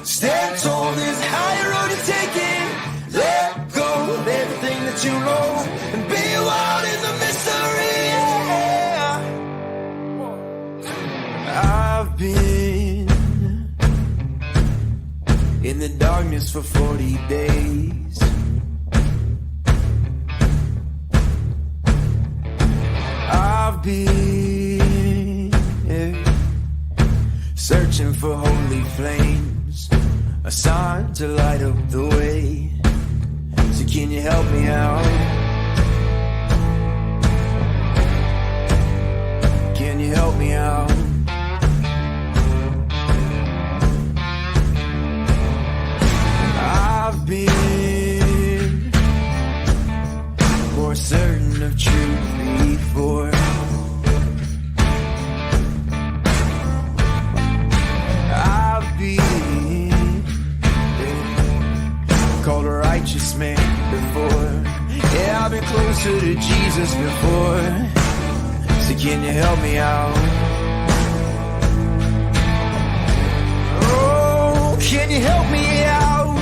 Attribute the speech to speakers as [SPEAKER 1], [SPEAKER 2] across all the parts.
[SPEAKER 1] Stand tall, there's a higher road you're taking. Let go of everything that you know and be wild in the mystery. Yeah. I've been in the darkness for 40 days. I've been searching for holy flames, a sign to light up the way. So can you help me out? Can you help me out? I've been more certain of truth before. I've been called a righteous man before. Yeah, I've been closer to Jesus before. So can you help me out? Oh, can you help me out?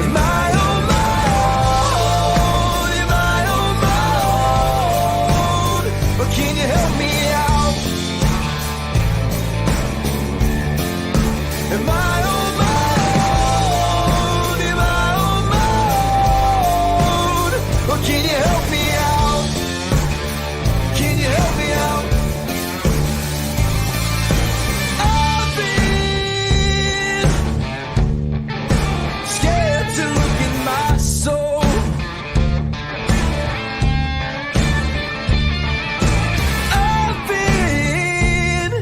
[SPEAKER 1] Am I on my own? Am I on my own? Or can you help me out? Am I on my own? Am I on my own? Or can you help me out? Can you help me out? I've been scared to look in my soul. I've been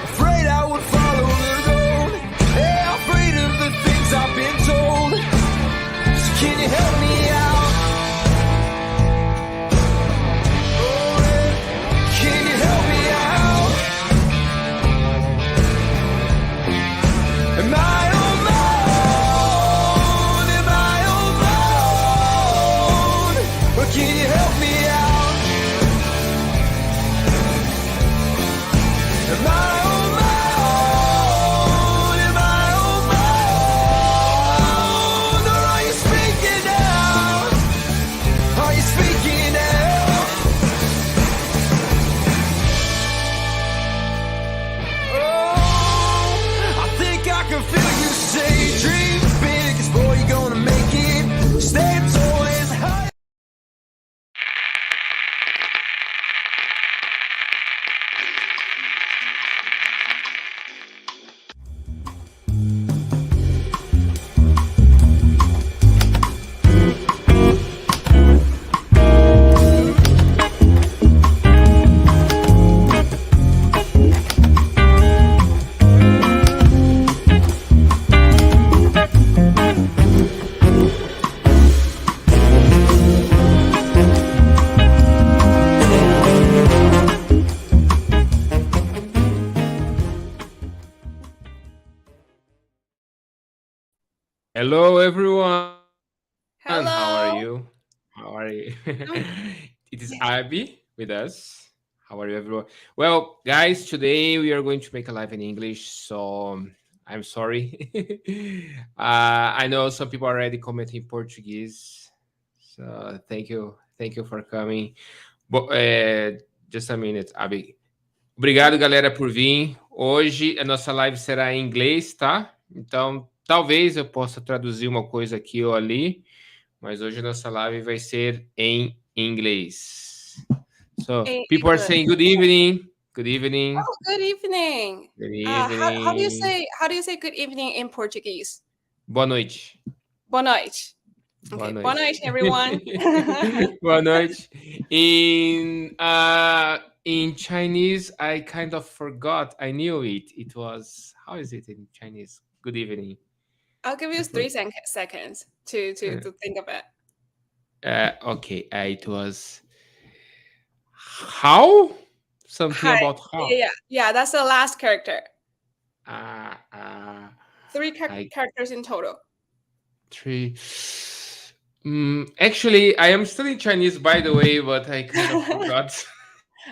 [SPEAKER 1] afraid I would follow the road. Yeah, afraid of the things I've been told. So can you help me out? Oh, yeah. Can you help me out? Am I on my own? Am I on my own? Or can you help me out? Am I on my own? Am I on my own? Or are you speaking out? Are you speaking out? Oh, I think I can feel you say, dream big, 'cause boy, you're gonna make it. Stand tall as high.
[SPEAKER 2] Hello, everyone. How are
[SPEAKER 3] Hello.
[SPEAKER 2] you? How are you?
[SPEAKER 3] Um,
[SPEAKER 2] It is Abby with us. How are you, everyone? Well, guys, today we are going to make a live in English, so I'm sorry. I know some people already comment in Portuguese, so thank you for coming. Just a minute, Abby. Obrigado, galera, por vir. Hoje a nossa live será em inglês, tá? Então, talvez eu possa traduzir uma coisa aqui ou ali, mas hoje a nossa live vai ser em inglês. So, people are
[SPEAKER 3] English.
[SPEAKER 2] saying good evening. Good evening.
[SPEAKER 3] Oh, good evening.
[SPEAKER 2] Good
[SPEAKER 3] How do you
[SPEAKER 2] evening.
[SPEAKER 3] say good evening in Portuguese?
[SPEAKER 2] Boa noite.
[SPEAKER 3] Boa noite.
[SPEAKER 2] Boa
[SPEAKER 3] Okay, boa
[SPEAKER 2] noite.
[SPEAKER 3] noite, everyone.
[SPEAKER 2] Boa noite. In Chinese, I kind of forgot. I knew it. It was, how is it in Chinese? Good evening.
[SPEAKER 3] I'll give you 3 seconds to think of it.
[SPEAKER 2] Okay, it was how? Something
[SPEAKER 3] Hi.
[SPEAKER 2] about how.
[SPEAKER 3] Yeah, that's the last character.
[SPEAKER 2] Uh, uh,
[SPEAKER 3] Three
[SPEAKER 2] I
[SPEAKER 3] characters in total.
[SPEAKER 2] three. Actually, I am studying Chinese, by the way, but I kind of forgot.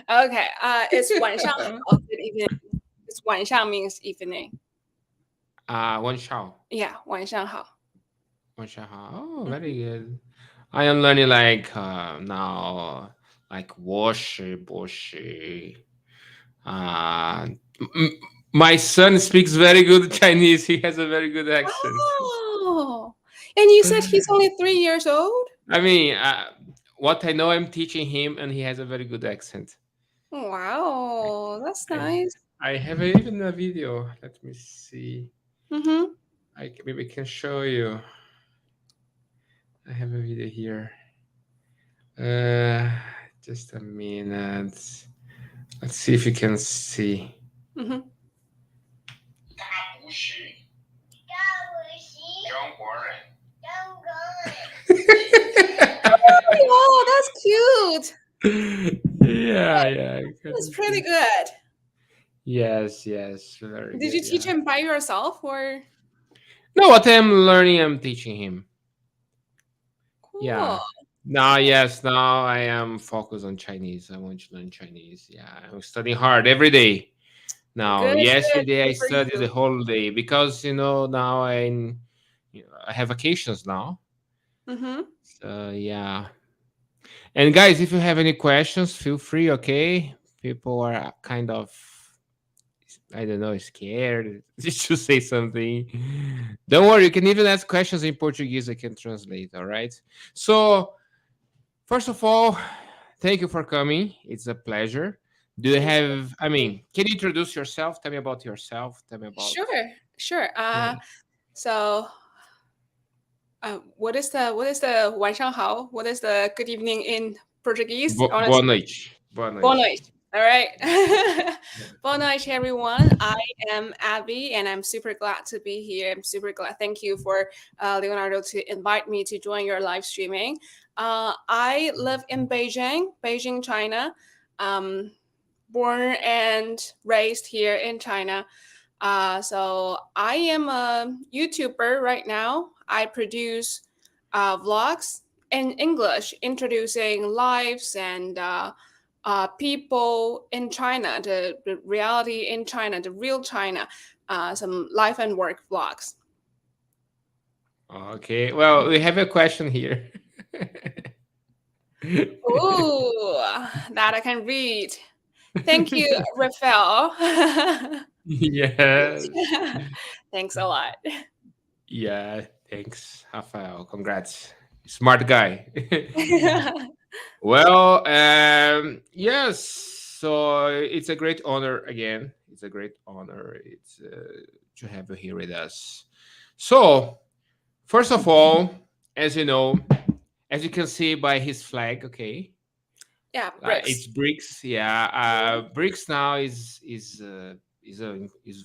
[SPEAKER 3] Okay. It's 晚上好. Good evening. It's 晚上 means evening.
[SPEAKER 2] One shao.
[SPEAKER 3] Yeah, 晚上好.
[SPEAKER 2] One shao. Oh, very
[SPEAKER 3] Mhm.
[SPEAKER 2] good. I am learning like now, like wash, bosh. Uh, m- my son speaks very good Chinese. He has a very good accent.
[SPEAKER 3] Oh, and you said he's only 3 years old?
[SPEAKER 2] I mean, what I know, I'm teaching him, and he has a very good accent.
[SPEAKER 3] Wow, that's
[SPEAKER 2] I
[SPEAKER 3] nice.
[SPEAKER 2] I have even a video. Let me see.
[SPEAKER 3] Mm-hmm.
[SPEAKER 2] Maybe can show you. I have a video here. Uh, just a minute. Let's see if you can see.
[SPEAKER 3] Mm-hmm.
[SPEAKER 2] Don't worry.
[SPEAKER 3] Oh, that's cute.
[SPEAKER 2] Yeah, yeah. I
[SPEAKER 3] That's
[SPEAKER 2] couldn't
[SPEAKER 3] pretty
[SPEAKER 2] see.
[SPEAKER 3] good.
[SPEAKER 2] Yes, yes, very
[SPEAKER 3] Did you
[SPEAKER 2] good.
[SPEAKER 3] teach
[SPEAKER 2] Yeah.
[SPEAKER 3] him by yourself or?
[SPEAKER 2] No, what I'm learning, I'm teaching him.
[SPEAKER 3] Cool.
[SPEAKER 2] Yeah. Now, yes, now I am focused on Chinese. I want to learn Chinese. Yeah, I'm studying hard every day. Now,
[SPEAKER 3] Good, good,
[SPEAKER 2] yesterday I
[SPEAKER 3] good for
[SPEAKER 2] studied
[SPEAKER 3] you.
[SPEAKER 2] the whole day because now I have vacations now.
[SPEAKER 3] Mm-hmm.
[SPEAKER 2] So yeah. And guys, if you have any questions, feel free. Okay, people are kind of, I don't know, scared just to say something. Don't worry, you can even ask questions in Portuguese. I can translate. All right. So first of all, thank you for coming. It's a pleasure. Do you
[SPEAKER 3] Thank you.
[SPEAKER 2] have, I mean, can you introduce yourself? Tell me about yourself. Tell me about,
[SPEAKER 3] Sure, sure.
[SPEAKER 2] yeah.
[SPEAKER 3] So, what is the 晚上好? What is the good evening in Portuguese?
[SPEAKER 2] Boa
[SPEAKER 3] Honestly.
[SPEAKER 2] noite. Boa
[SPEAKER 3] Boa
[SPEAKER 2] noite.
[SPEAKER 3] noite. All right.
[SPEAKER 2] Yeah.
[SPEAKER 3] Boa noite, everyone. I am Abby, and I'm super glad to be here. I'm super glad. Thank you for Leonardo to invite me to join your live streaming. I live in Beijing, China. Um, Born and raised here in China. So I am a YouTuber right now. I produce vlogs in English, introducing lives and people in China, the reality in China, the real China, some life and work vlogs.
[SPEAKER 2] Okay. Well, we have a question here.
[SPEAKER 3] Ooh, that I can read. Thank you, Rafael.
[SPEAKER 2] Yes.
[SPEAKER 3] Thanks a lot.
[SPEAKER 2] Yeah. Thanks, Rafael. Congrats. Smart guy. Well, yes. So it's a great honor again. It's a great honor. It's to have you here with us. So, first of all, as you know, as you can see by his flag, okay,
[SPEAKER 3] Yeah, bricks.
[SPEAKER 2] it's BRICS. Yeah,
[SPEAKER 3] Mhm.
[SPEAKER 2] BRICS now is a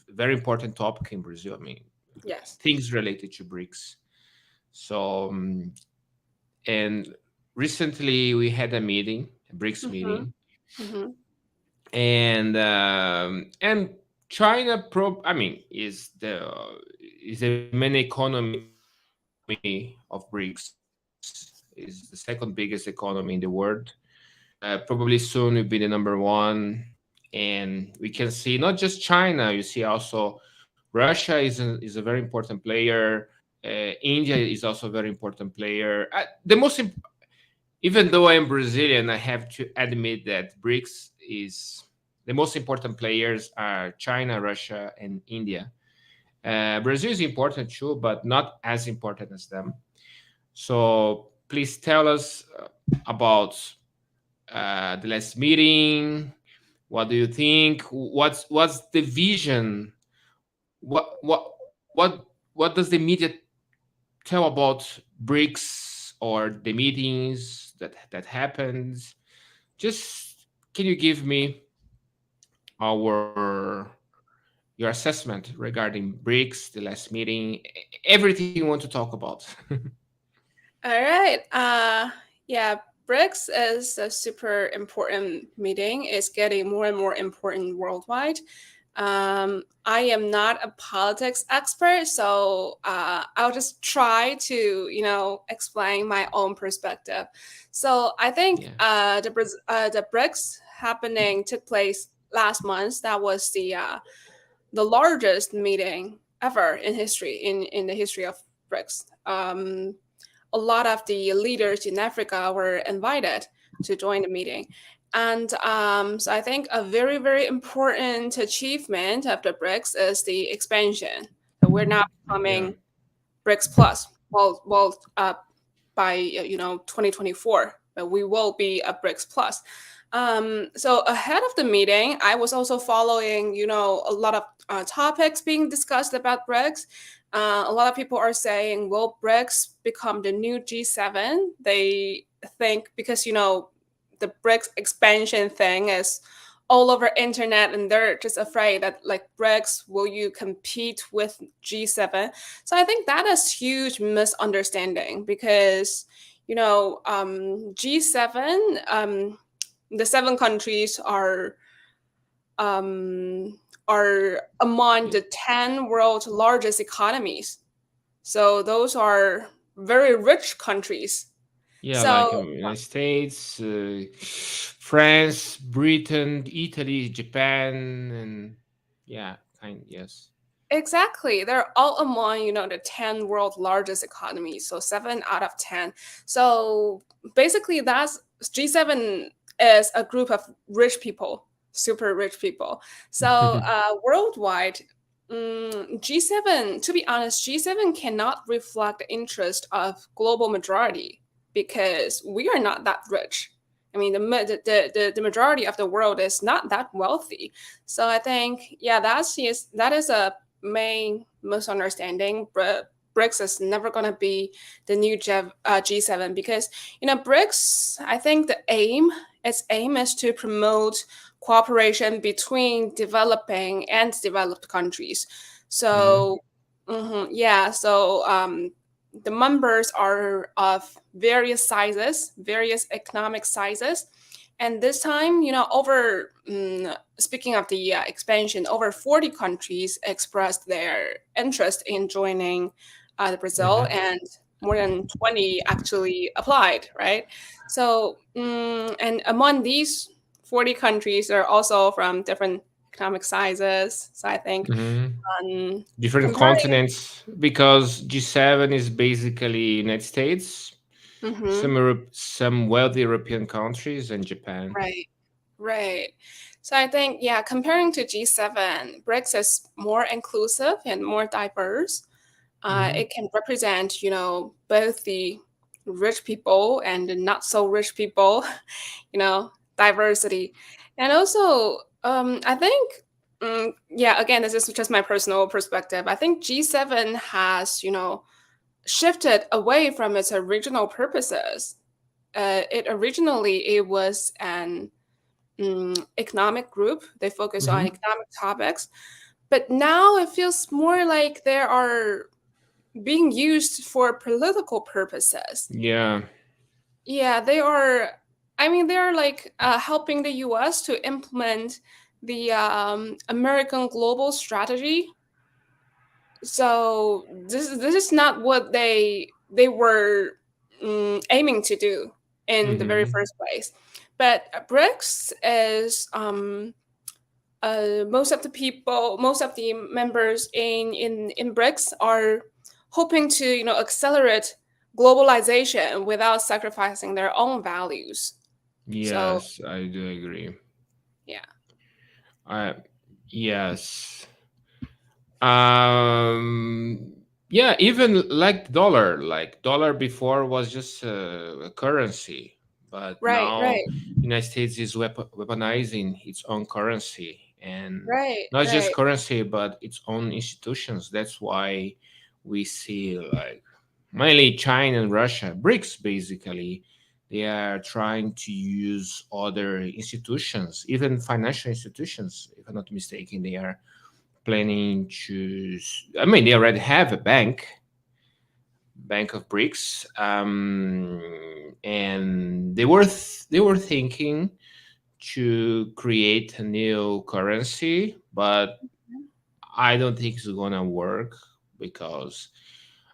[SPEAKER 2] very important topic in Brazil. I mean,
[SPEAKER 3] Yes.
[SPEAKER 2] things related to BRICS. So, and recently we had a meeting, a BRICS
[SPEAKER 3] Mm-hmm.
[SPEAKER 2] meeting,
[SPEAKER 3] Mm-hmm.
[SPEAKER 2] and China I mean is the main economy of BRICS, is the second biggest economy in the world. Probably soon will be the number one. And we can see not just China, you see also Russia is a very important player. India is also a very important player. Even though I am Brazilian, I have to admit that BRICS is the most important players are China, Russia, and India. Brazil is important too, but not as important as them. So please tell us about the last meeting. What do you think? What's the vision? What what does the media tell about BRICS or the meetings that happens? Just can you give me our your assessment regarding BRICS, the last meeting, everything you want to talk about?
[SPEAKER 3] All right. Yeah, BRICS is a super important meeting. It's getting more and more important worldwide. I am not a politics expert, so I'll just try to, explain my own perspective. So I think
[SPEAKER 2] Yeah.
[SPEAKER 3] the BRICS happening took place last month. That was the largest meeting ever in history, in the history of BRICS. A lot of the leaders in Africa were invited to join the meeting. And so I think a very, very important achievement of the BRICS is the expansion. So we're now
[SPEAKER 2] Yeah.
[SPEAKER 3] becoming BRICS Plus. By 2024, but we will be a BRICS Plus. So ahead of the meeting, I was also following, a lot of topics being discussed about BRICS. A lot of people are saying, will BRICS become the new G7? They think because the BRICS expansion thing is all over internet, and they're just afraid that like BRICS, will you compete with G7? So I think that is huge misunderstanding because G7, the seven countries um, are among the 10 world's largest economies. So those are very rich countries.
[SPEAKER 2] Yeah, like
[SPEAKER 3] So
[SPEAKER 2] United States, France, Britain, Italy, Japan, and yeah, kind yes.
[SPEAKER 3] exactly. They're all among, the 10 world largest economies. So 7 out of 10. So basically, that's G7 is a group of rich people, super rich people. So worldwide, G7, to be honest, G7 cannot reflect the interest of global majority because we are not that rich. I mean, the majority of the world is not that wealthy. So I think, yeah, that is a main misunderstanding. But BRICS is never going to be the new G7 because BRICS. I think its aim is to promote cooperation between developing and developed countries.
[SPEAKER 2] Mhm.
[SPEAKER 3] So yeah, so the members are of various sizes, various economic sizes. And this time, speaking of the expansion, over 40 countries expressed their interest in joining the Brazil,
[SPEAKER 2] Mhm.
[SPEAKER 3] and more than 20 actually applied, right? So, and among these 40 countries, are also from different economic sizes. So I think
[SPEAKER 2] Mhm. Different
[SPEAKER 3] comparing,
[SPEAKER 2] continents because G7 is basically United States,
[SPEAKER 3] mhm,
[SPEAKER 2] some wealthy European countries, and Japan.
[SPEAKER 3] right. Right. So I think, yeah, comparing to G7, BRICS is more inclusive and more diverse.
[SPEAKER 2] Mhm.
[SPEAKER 3] It can represent, both the rich people and the not so rich people, diversity. And also, I think, yeah, again, this is just my personal perspective. I think G7 has, shifted away from its original purposes. It was an economic group. They focus on
[SPEAKER 2] Mhm.
[SPEAKER 3] economic topics. But now it feels more like they are being used for political purposes.
[SPEAKER 2] Yeah.
[SPEAKER 3] Yeah, they are. I mean, they are like helping the US to implement the American global strategy. So this is not what they were aiming to do in the very
[SPEAKER 2] Mhm.
[SPEAKER 3] first place. But BRICS is most of the members in BRICS are hoping to accelerate globalization without sacrificing their own values. So
[SPEAKER 2] Yes, I do agree.
[SPEAKER 3] yeah,
[SPEAKER 2] I yes. Um, yeah, even like dollar before was just a currency, but
[SPEAKER 3] right,
[SPEAKER 2] now
[SPEAKER 3] right,
[SPEAKER 2] United States is weaponizing its own currency, and
[SPEAKER 3] right,
[SPEAKER 2] not just
[SPEAKER 3] right.
[SPEAKER 2] currency, but its own institutions. That's why we see like mainly China and Russia, BRICS basically. They are trying to use other institutions, even financial institutions, if I'm not mistaken. They are planning to. I mean, they already have a bank of BRICS, and they were thinking to create a new currency, but I don't think it's gonna work because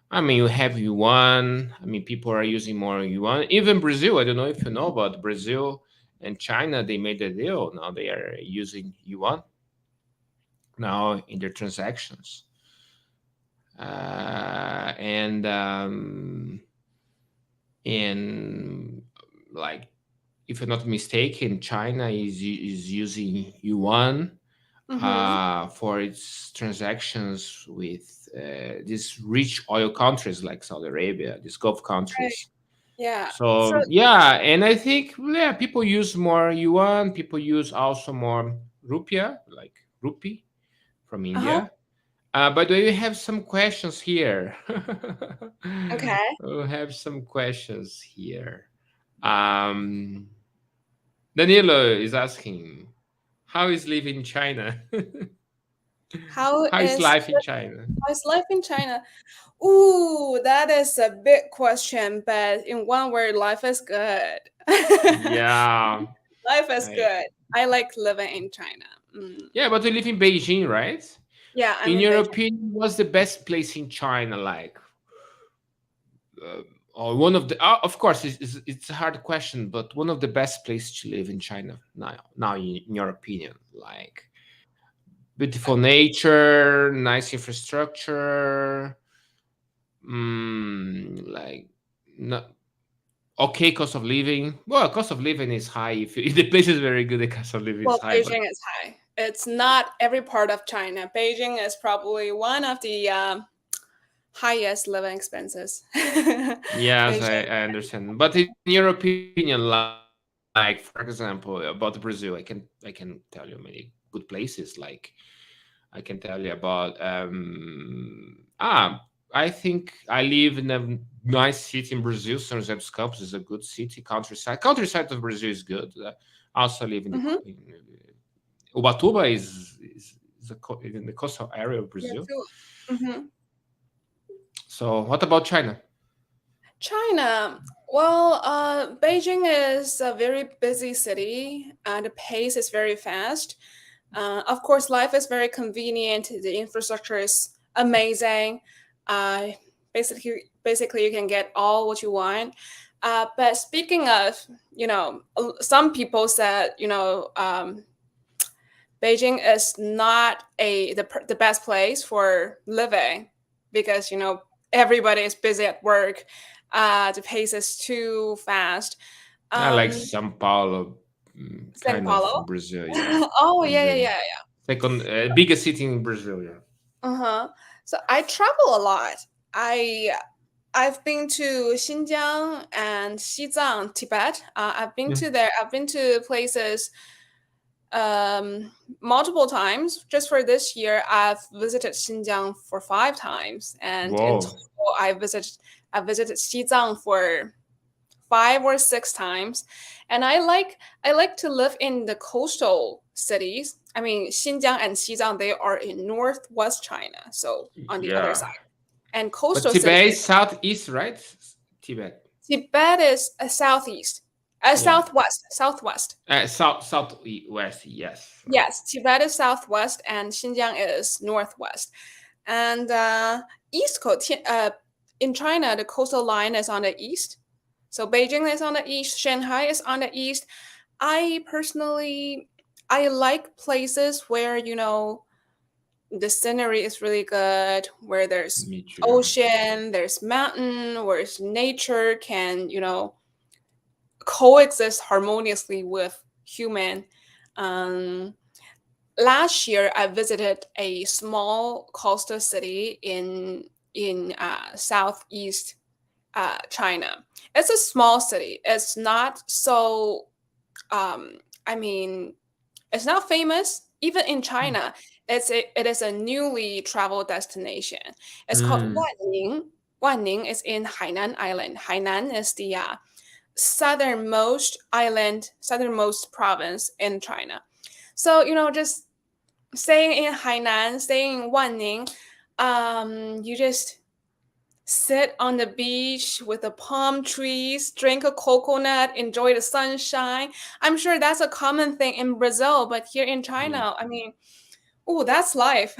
[SPEAKER 2] I mean you have yuan. I mean people are using more yuan. Even Brazil. I don't know if you know about Brazil. And China, they made a deal. Now they are using yuan now in their transactions. And like, if I'm not mistaken, China is using yuan
[SPEAKER 3] Mm-hmm.
[SPEAKER 2] for its transactions with these rich oil countries like Saudi Arabia, these Gulf
[SPEAKER 3] Right.
[SPEAKER 2] countries.
[SPEAKER 3] Yeah. So,
[SPEAKER 2] So yeah, and I think, yeah, people use more yuan. People use also more rupiah, like rupee from
[SPEAKER 3] uh-huh.
[SPEAKER 2] India. But we have some questions here.
[SPEAKER 3] Okay.
[SPEAKER 2] We have some questions here. Um, Danilo is asking, how is living in China?
[SPEAKER 3] How
[SPEAKER 2] How is
[SPEAKER 3] is
[SPEAKER 2] life in China?
[SPEAKER 3] how's life in China? Ooh, that is a big question, but in one word, life is good.
[SPEAKER 2] Yeah,
[SPEAKER 3] Life is
[SPEAKER 2] I,
[SPEAKER 3] good. I like living in China. Mm.
[SPEAKER 2] yeah, but you live in Beijing, right?
[SPEAKER 3] Yeah, I'm
[SPEAKER 2] In
[SPEAKER 3] in
[SPEAKER 2] your
[SPEAKER 3] Beijing.
[SPEAKER 2] opinion, what's the best place in China? Like, uh, or one of the, of course, it's a hard question, but one of the best places to live in China now, in your opinion, like beautiful nature, nice infrastructure, like not okay cost of living. Well, cost of living is high. If the place is very good, the cost of living is
[SPEAKER 3] Well,
[SPEAKER 2] high. But
[SPEAKER 3] Beijing is high. It's not every part of China. Beijing is probably one of the highest living expenses
[SPEAKER 2] yes,
[SPEAKER 3] in
[SPEAKER 2] I
[SPEAKER 3] China.
[SPEAKER 2] understand. But in your opinion, like for example, about Brazil, I can tell you many good places. Like I can tell you about I think I live in a nice city in Brazil. São José dos Campos is a good city. Countryside of Brazil is good. I also live in the
[SPEAKER 3] Mm-hmm.
[SPEAKER 2] Ubatuba is in the coastal area of
[SPEAKER 3] Yeah,
[SPEAKER 2] Brazil.
[SPEAKER 3] too. Mm-hmm.
[SPEAKER 2] So what about China?
[SPEAKER 3] China. Well, Beijing is a very busy city, and the pace is very fast. Of course, life is very convenient. The infrastructure is amazing. Uh, basically, you can get all what you want. But speaking of, some people said, Beijing is not the best place for living because everybody is busy at work. The pace is too fast.
[SPEAKER 2] I like
[SPEAKER 3] Um,
[SPEAKER 2] São Paulo,
[SPEAKER 3] Sao
[SPEAKER 2] kind of
[SPEAKER 3] Paulo.
[SPEAKER 2] Brazil. Yeah,
[SPEAKER 3] Oh, yeah, yeah,
[SPEAKER 2] Brazil.
[SPEAKER 3] yeah.
[SPEAKER 2] Second biggest city in Brazil. Yeah.
[SPEAKER 3] Uh-huh. So I travel a lot. I I've been to Xinjiang and Xizang, Tibet. I've been
[SPEAKER 2] Yeah.
[SPEAKER 3] to there. I've been to places um multiple times. Just for this year, I've visited Xinjiang for 5 times, and in
[SPEAKER 2] Whoa.
[SPEAKER 3] total, I visited Xizang for 5 or 6 times. And I like to live in the coastal cities. I mean, Xinjiang and Xizang, they are in northwest China, so on the other
[SPEAKER 2] Yeah.
[SPEAKER 3] side. And
[SPEAKER 2] But
[SPEAKER 3] coastal cities,
[SPEAKER 2] Tibet is southeast, right? Tibet.
[SPEAKER 3] Tibet is southeast,
[SPEAKER 2] Yeah.
[SPEAKER 3] southwest.
[SPEAKER 2] Southwest. Yes. Right.
[SPEAKER 3] Yes, Tibet is southwest, and Xinjiang is northwest. And east coast, in China, the coastal line is on the east. So Beijing is on the east, Shanghai is on the east. I personally, I like places where the scenery is really good, where there's
[SPEAKER 2] Me too.
[SPEAKER 3] ocean, there's mountain, where nature can coexist harmoniously with human. Um, Last year, I visited a small coastal city in southeast China. It's a small city. It's not so. Um, I mean, it's not famous even in China. It is a newly traveled destination. It's called
[SPEAKER 2] Mm.
[SPEAKER 3] Wanning. Wanning is in Hainan Island. Hainan is the southernmost province in China. So just staying in Hainan, staying in Wanning, you just sit on the beach with the palm trees, drink a coconut, enjoy the sunshine. I'm sure that's a common thing in Brazil, but here in
[SPEAKER 2] Yeah.
[SPEAKER 3] China, I mean, oh, that's life.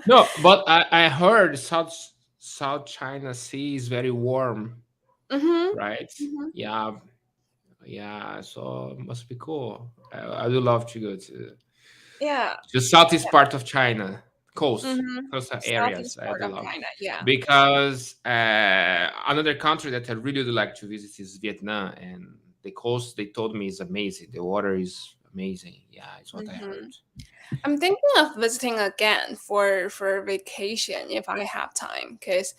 [SPEAKER 2] No, but I heard South China Sea is very warm,
[SPEAKER 3] Mm-hmm.
[SPEAKER 2] right?
[SPEAKER 3] Mm-hmm.
[SPEAKER 2] Yeah. Yeah, so must be cool. I would love to go
[SPEAKER 3] Yeah.
[SPEAKER 2] to southeast part of China,
[SPEAKER 3] Mm-hmm.
[SPEAKER 2] coastal areas.
[SPEAKER 3] Southeast
[SPEAKER 2] I
[SPEAKER 3] part
[SPEAKER 2] do
[SPEAKER 3] of
[SPEAKER 2] love
[SPEAKER 3] China. Yeah.
[SPEAKER 2] because another country that I really would like to visit is Vietnam, and the coast they told me is amazing. The water is amazing. Yeah, it's what I
[SPEAKER 3] Mm-hmm.
[SPEAKER 2] heard.
[SPEAKER 3] I'm thinking of visiting again for vacation if I have time, because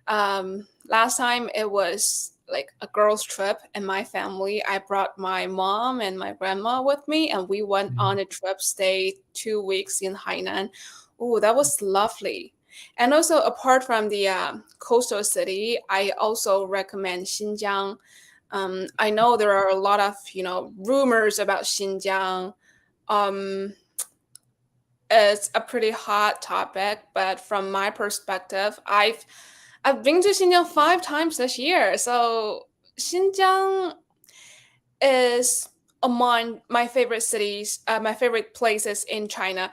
[SPEAKER 3] last time it was like a girls' trip and my family. I brought my mom and my grandma with me, and we went on a trip, stayed 2 weeks in Hainan. Oh, that was lovely. And also, apart from the coastal city, I also recommend Xinjiang. I know there are a lot of rumors about Xinjiang. Um, it's a pretty hot topic, but from my perspective, I've been to Xinjiang 5 times this year. So Xinjiang is among my favorite cities, my favorite places in China.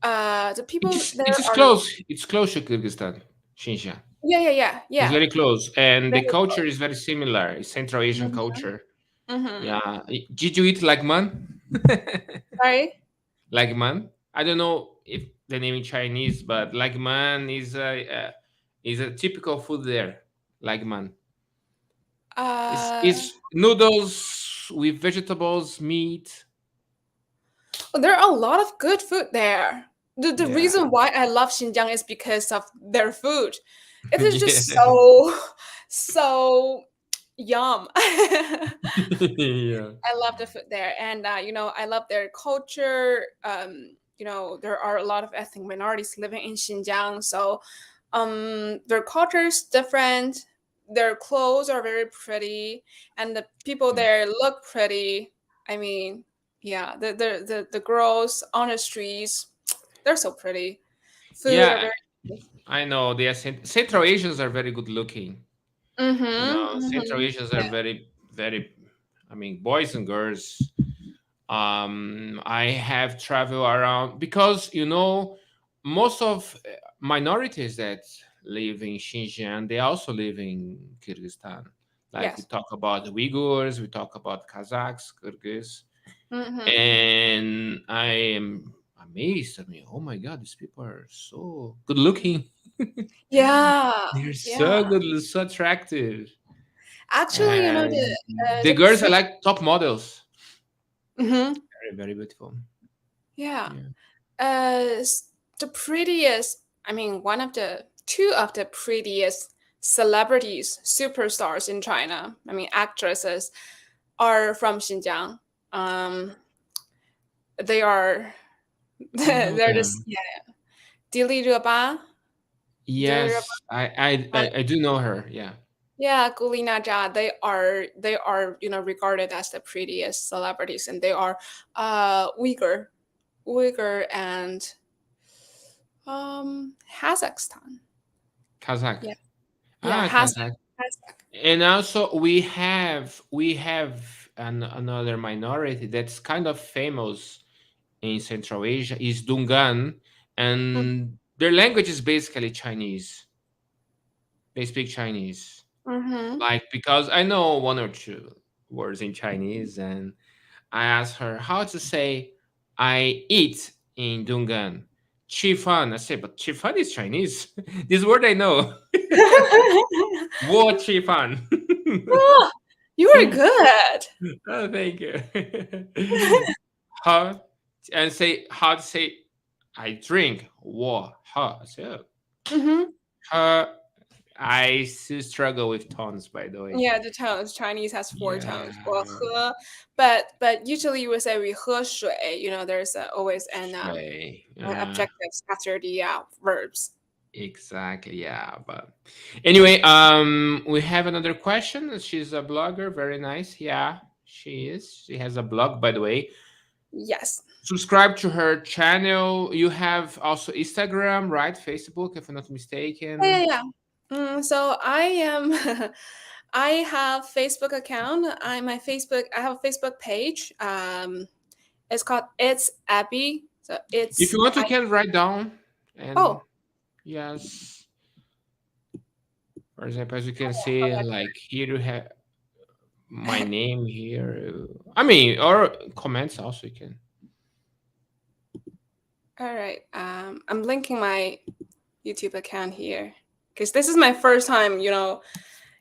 [SPEAKER 3] The people there
[SPEAKER 2] It's
[SPEAKER 3] are
[SPEAKER 2] close. It's close to Kyrgyzstan, Xinjiang.
[SPEAKER 3] yeah, yeah, yeah,
[SPEAKER 2] It's
[SPEAKER 3] yeah.
[SPEAKER 2] very close, and the
[SPEAKER 3] Very
[SPEAKER 2] culture
[SPEAKER 3] close.
[SPEAKER 2] is very similar. It's Central Asian
[SPEAKER 3] Mm-hmm.
[SPEAKER 2] culture.
[SPEAKER 3] Mm-hmm.
[SPEAKER 2] Yeah. Did you eat like man?
[SPEAKER 3] Sorry.
[SPEAKER 2] Like man? I don't know if the name in Chinese, but like man is a typical food there. Like man.
[SPEAKER 3] Uh,
[SPEAKER 2] It's noodles with vegetables, meat.
[SPEAKER 3] there are a lot of good food there. The
[SPEAKER 2] Yeah.
[SPEAKER 3] reason why I love Xinjiang is because of their food. It is just
[SPEAKER 2] Yeah.
[SPEAKER 3] so so yum. I
[SPEAKER 2] Yeah.
[SPEAKER 3] love the food there, and I love their culture. There are a lot of ethnic minorities living in Xinjiang, so their culture is different. Their clothes are very pretty, and the people
[SPEAKER 2] Yeah.
[SPEAKER 3] there look pretty. I mean, yeah, the girls on the streets, they're so pretty. Food are
[SPEAKER 2] Yeah,
[SPEAKER 3] very.
[SPEAKER 2] I know. The Central Asians are very good looking.
[SPEAKER 3] Mm-hmm,
[SPEAKER 2] Central
[SPEAKER 3] mm-hmm.
[SPEAKER 2] Asians are very, very. I mean, boys and girls. I have traveled around because most of minorities that live in Xinjiang they also live in Kyrgyzstan. Like we
[SPEAKER 3] Yes.
[SPEAKER 2] talk about the Uyghurs, we talk about Kazakhs, Kyrgyz,
[SPEAKER 3] Mm-hmm.
[SPEAKER 2] and I am amazed. I mean, oh my God, these people are so good looking.
[SPEAKER 3] Yeah,
[SPEAKER 2] They're so
[SPEAKER 3] yeah.
[SPEAKER 2] good, so attractive,
[SPEAKER 3] Actually,
[SPEAKER 2] and the
[SPEAKER 3] the
[SPEAKER 2] girls are like top models.
[SPEAKER 3] Mhm.
[SPEAKER 2] Very, very beautiful.
[SPEAKER 3] Yeah.
[SPEAKER 2] Yeah.
[SPEAKER 3] The prettiest, I mean, one of the two of the prettiest celebrities, superstars in China, I mean, actresses, are from Xinjiang. Um, they are,
[SPEAKER 2] I know
[SPEAKER 3] they're just,
[SPEAKER 2] them.
[SPEAKER 3] yeah. Dili Ruba, Dili Ruba,
[SPEAKER 2] Yes, I do know her. Yeah.
[SPEAKER 3] yeah, Gulina Jha, they are, regarded as the prettiest celebrities, and they are Uyghur and Kazakhstan.
[SPEAKER 2] Kazakh.
[SPEAKER 3] Yeah, yeah,
[SPEAKER 2] Ah, Kazakh.
[SPEAKER 3] Kazakh.
[SPEAKER 2] And also we have another minority that's kind of famous in Central Asia is Dungan, and their language is basically Chinese. They speak Chinese.
[SPEAKER 3] Mm-hmm.
[SPEAKER 2] Like because I know one or two words in Chinese, and I asked her how to say I eat in Dungan. Chifan. I said, but Chifan is Chinese. This word I know. Wo Chifan.
[SPEAKER 3] Oh, you are good.
[SPEAKER 2] Oh, thank you. How and say how to say I drink. Wo ha. I say, oh,
[SPEAKER 3] Mm-hmm.
[SPEAKER 2] ha. I still struggle with tones, by the way.
[SPEAKER 3] Yeah, the tones. Chinese has four
[SPEAKER 2] Yeah.
[SPEAKER 3] tones. Well, he, but usually you would say we 喝水. There's always an
[SPEAKER 2] Shui.
[SPEAKER 3] objectives after the verbs.
[SPEAKER 2] Exactly. Yeah. But anyway, we have another question. She's a blogger. Very nice. Yeah, she is. She has a blog, by the way.
[SPEAKER 3] Yes.
[SPEAKER 2] Subscribe to her channel. You have also Instagram, right? Facebook, if I'm not
[SPEAKER 3] Yeah,
[SPEAKER 2] mistaken.
[SPEAKER 3] yeah, yeah. So I am. I have Facebook account. I have a Facebook page. It's called It's Abby. So
[SPEAKER 2] If
[SPEAKER 3] it's
[SPEAKER 2] you want, you
[SPEAKER 3] I.
[SPEAKER 2] can write down. And
[SPEAKER 3] Oh,
[SPEAKER 2] yes, for example, as you can see, like here you have. my name here. I mean, or comments also you can.
[SPEAKER 3] All right. I'm linking my YouTube account here because this is my first time,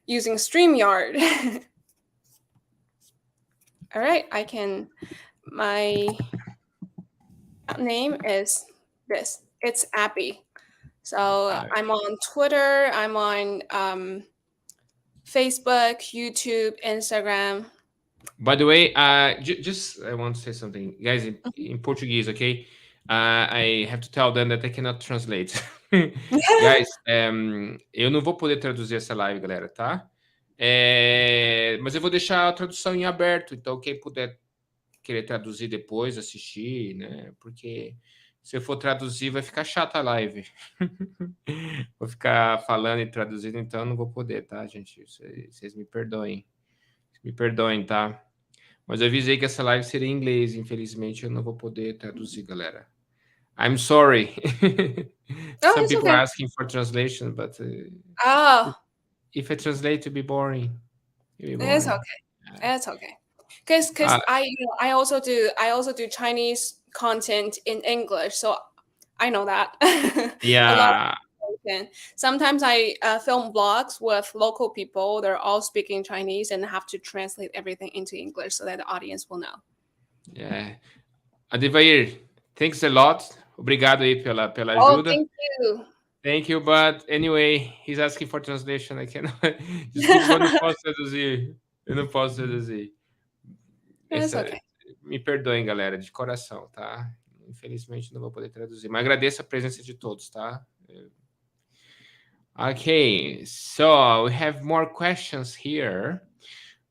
[SPEAKER 3] using StreamYard. All right. My name is this. It's Abby. So
[SPEAKER 2] Uh,
[SPEAKER 3] I'm on Twitter. I'm on Facebook, YouTube, Instagram.
[SPEAKER 2] by the way, just I want to say something, guys, in Portuguese, okay? I have to tell them that I cannot translate. Guys, eu não vou poder traduzir essa live, galera, tá? Mas eu vou deixar a tradução em aberto, então quem puder querer traduzir depois, assistir, né? Porque se eu for traduzir, vai ficar chata a live. Vou ficar falando e traduzindo, então eu não vou poder, tá, gente? Vocês me perdoem. Me perdoem, tá? Mas eu avisei que essa live seria em inglês. Infelizmente, eu não vou poder traduzir, galera. I'm sorry.
[SPEAKER 3] Oh,
[SPEAKER 2] Some
[SPEAKER 3] it's
[SPEAKER 2] people are
[SPEAKER 3] okay.
[SPEAKER 2] asking for translation, but
[SPEAKER 3] Oh,
[SPEAKER 2] if I translate, it'll be boring. It'll be
[SPEAKER 3] it's
[SPEAKER 2] boring.
[SPEAKER 3] okay. It's okay. Cause
[SPEAKER 2] Uh,
[SPEAKER 3] I also do Chinese content in English, so I know that a lot of
[SPEAKER 2] yeah,
[SPEAKER 3] content. Sometimes I film vlogs with local people. They're all speaking Chinese and have to translate everything into English so that the audience will know.
[SPEAKER 2] yeah. Adevair, thanks a lot. Obrigado aí pela
[SPEAKER 3] Oh,
[SPEAKER 2] ajuda.
[SPEAKER 3] thank you.
[SPEAKER 2] Thank you, but anyway, he's asking for translation. I cannot. Desculpa, eu não posso traduzir. Eu não posso traduzir.
[SPEAKER 3] It's
[SPEAKER 2] Essa,
[SPEAKER 3] okay.
[SPEAKER 2] me perdoem, galera, de coração, tá? Infelizmente não vou poder traduzir, mas agradeço a presença de todos, tá? Okay, so we have more questions here.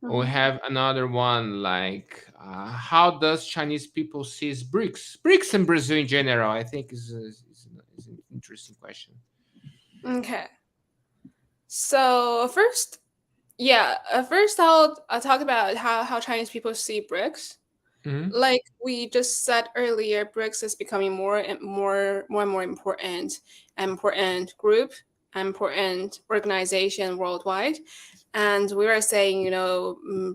[SPEAKER 2] We
[SPEAKER 3] Mhm.
[SPEAKER 2] have another one like, how does Chinese people see BRICS? BRICS and Brazil in general, I think is an interesting question.
[SPEAKER 3] Okay. So first I'll talk about how Chinese people see BRICS.
[SPEAKER 2] Mhm.
[SPEAKER 3] Like we just said earlier, BRICS is becoming more important group, important organization worldwide. And we were saying,